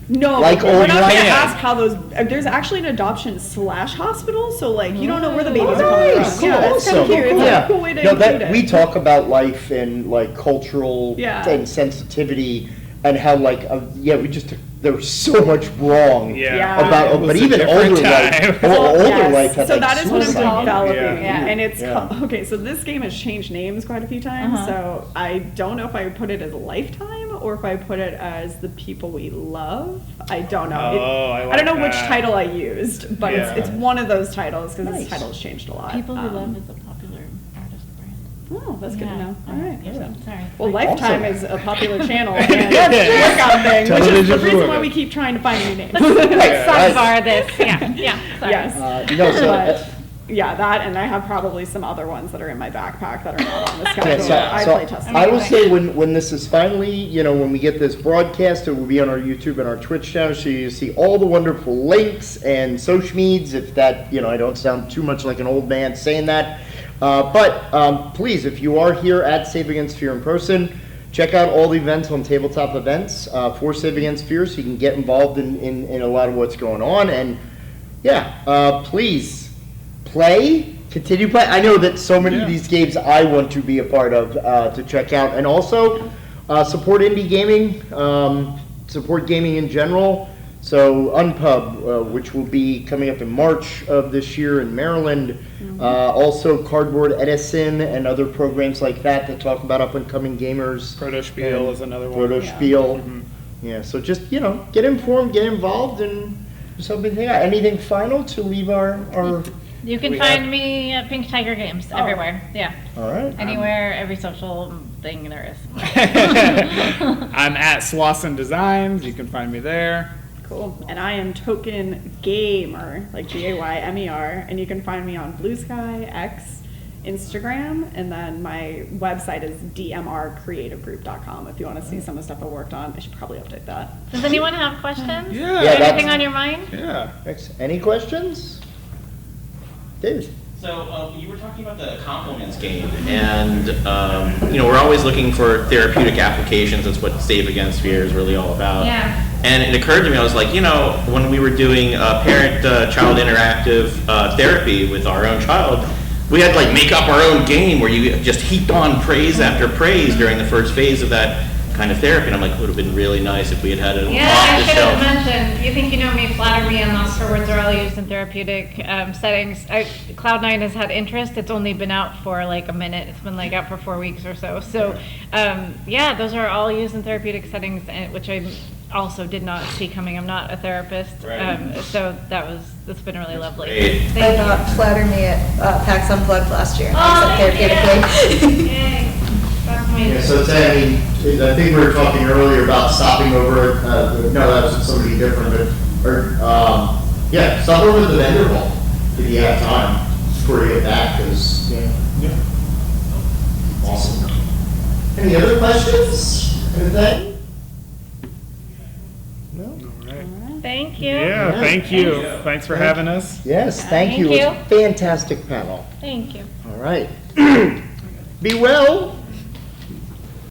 S4: No,
S1: Like
S4: we're
S1: old
S4: not going to
S1: Ryan.
S4: ask how those. There's actually an adoption/hospital, so like you don't know where the babies are
S1: Nice,
S4: coming from.
S1: cool,
S4: Yeah, it's kind of
S1: awesome.
S4: cute. It's like a cool way to
S1: No,
S4: include
S1: that
S4: it.
S1: we talk about life and like cultural
S4: Yeah.
S1: and sensitivity and how like we just took, there was so much wrong
S2: Yeah.
S1: about
S2: It was
S1: but
S2: a
S1: even
S2: different
S1: older
S2: time.
S1: life older
S4: Yes.
S1: life had
S4: So
S1: like
S4: that is what I'm
S1: suicide.
S4: developing,
S2: Yeah.
S4: and it's
S1: Yeah.
S4: okay. So this game has changed names quite a few times. So I don't know if I would put it as Lifetime or if I put it as The People We Love. I don't know.
S2: Oh, I
S4: don't
S2: like
S4: know which
S2: that.
S4: title I used, but
S2: Yeah.
S4: it's one of those titles because
S1: Nice.
S4: this title's changed a lot.
S3: People Who Love is a popular artist brand.
S4: Oh, that's good to know. All right.
S3: Sorry.
S4: Well, Lifetime
S1: Awesome.
S4: is a popular channel and workout thing, which is the
S2: Television for
S4: reason why
S2: women.
S4: we keep trying to find new names.
S3: Sidebar this. Yeah. Sorry.
S4: Yes.
S1: So,
S4: Yeah, that, and I have probably some other ones that are in my backpack that are not on the schedule.
S1: yeah, so,
S4: I
S1: so
S4: play test.
S1: I will say when this is finally, when we get this broadcast, it will be on our YouTube and our Twitch channel, so you see all the wonderful links and social medias, if that, I don't sound too much like an old man saying that. But please, if you are here at Save Against Fear in person, check out all the events on Tabletop Events for Save Against Fear, so you can get involved in a lot of what's going on. And please continue play. I know that so many of these games I want to be a part of to check out, and also support indie gaming, support gaming in general. So Unpub, which will be coming up in March of this year in Maryland, also Cardboard Edison and other programs like that talk about up and coming gamers.
S2: Proto Spiel is another one.
S1: Proto Spiel. Yeah, so just, get informed, get involved, and just help anything out. Anything final to leave our
S3: You can
S2: We
S3: find
S2: have-
S3: me at Pink Tiger Games everywhere. Yeah.
S1: all right.
S3: Anywhere, every social thing there is.
S2: I'm at Slauson Designs. You can find me there.
S4: Cool. And I am Token Gamer, like Gaymer, and you can find me on Blue Sky, X, Instagram, and then my website is dmrcreativegroup.com if you want to see some of the stuff I worked on. I should probably update that.
S3: Does anyone have questions?
S2: Yeah.
S3: Anything on your mind?
S2: Yeah.
S1: Any questions? David?
S5: So you were talking about the compliments game, and we're always looking for therapeutic applications. That's what Save Against Fear is really all about.
S3: Yeah.
S5: And it occurred to me, I was like, when we were doing parent-child interactive therapy with our own child, we had to make up our own game where you just heaped on praise after praise during the first phase of that kind of therapy. And I'm like, it would have been really nice if we had had it
S3: Yeah,
S5: off
S3: I
S5: the
S3: should have
S5: shelf.
S3: mentioned, You Think You Know Me, Flatter Me, and Lost for Words are all used in therapeutic settings. Cloud9 has had interest. It's only been out for a minute. It's been out for 4 weeks or so. So, those are all used in therapeutic settings, which I also did not see coming. I'm not a therapist.
S5: Right.
S3: So that's been really lovely.
S5: great.
S3: Thank
S6: I
S3: you.
S6: Flatter Me at PAX Unplugged last year.
S3: Oh,
S6: Except
S3: thank
S6: therapeutically.
S3: Yay. That's amazing.
S1: Yeah, so I mean, I think we were talking earlier about stopping over, no, that was somebody different, but, or, yeah, stop over at the vendor hall if you have time before you get back, because, yeah. Awesome. Any other questions? Anything? No?
S2: All right.
S3: Thank you.
S2: Yeah, thank you. Thanks for having us.
S1: Yes, thank
S3: Thank
S1: you. It was
S3: you.
S1: a fantastic panel.
S3: Thank you.
S1: All right. Be well.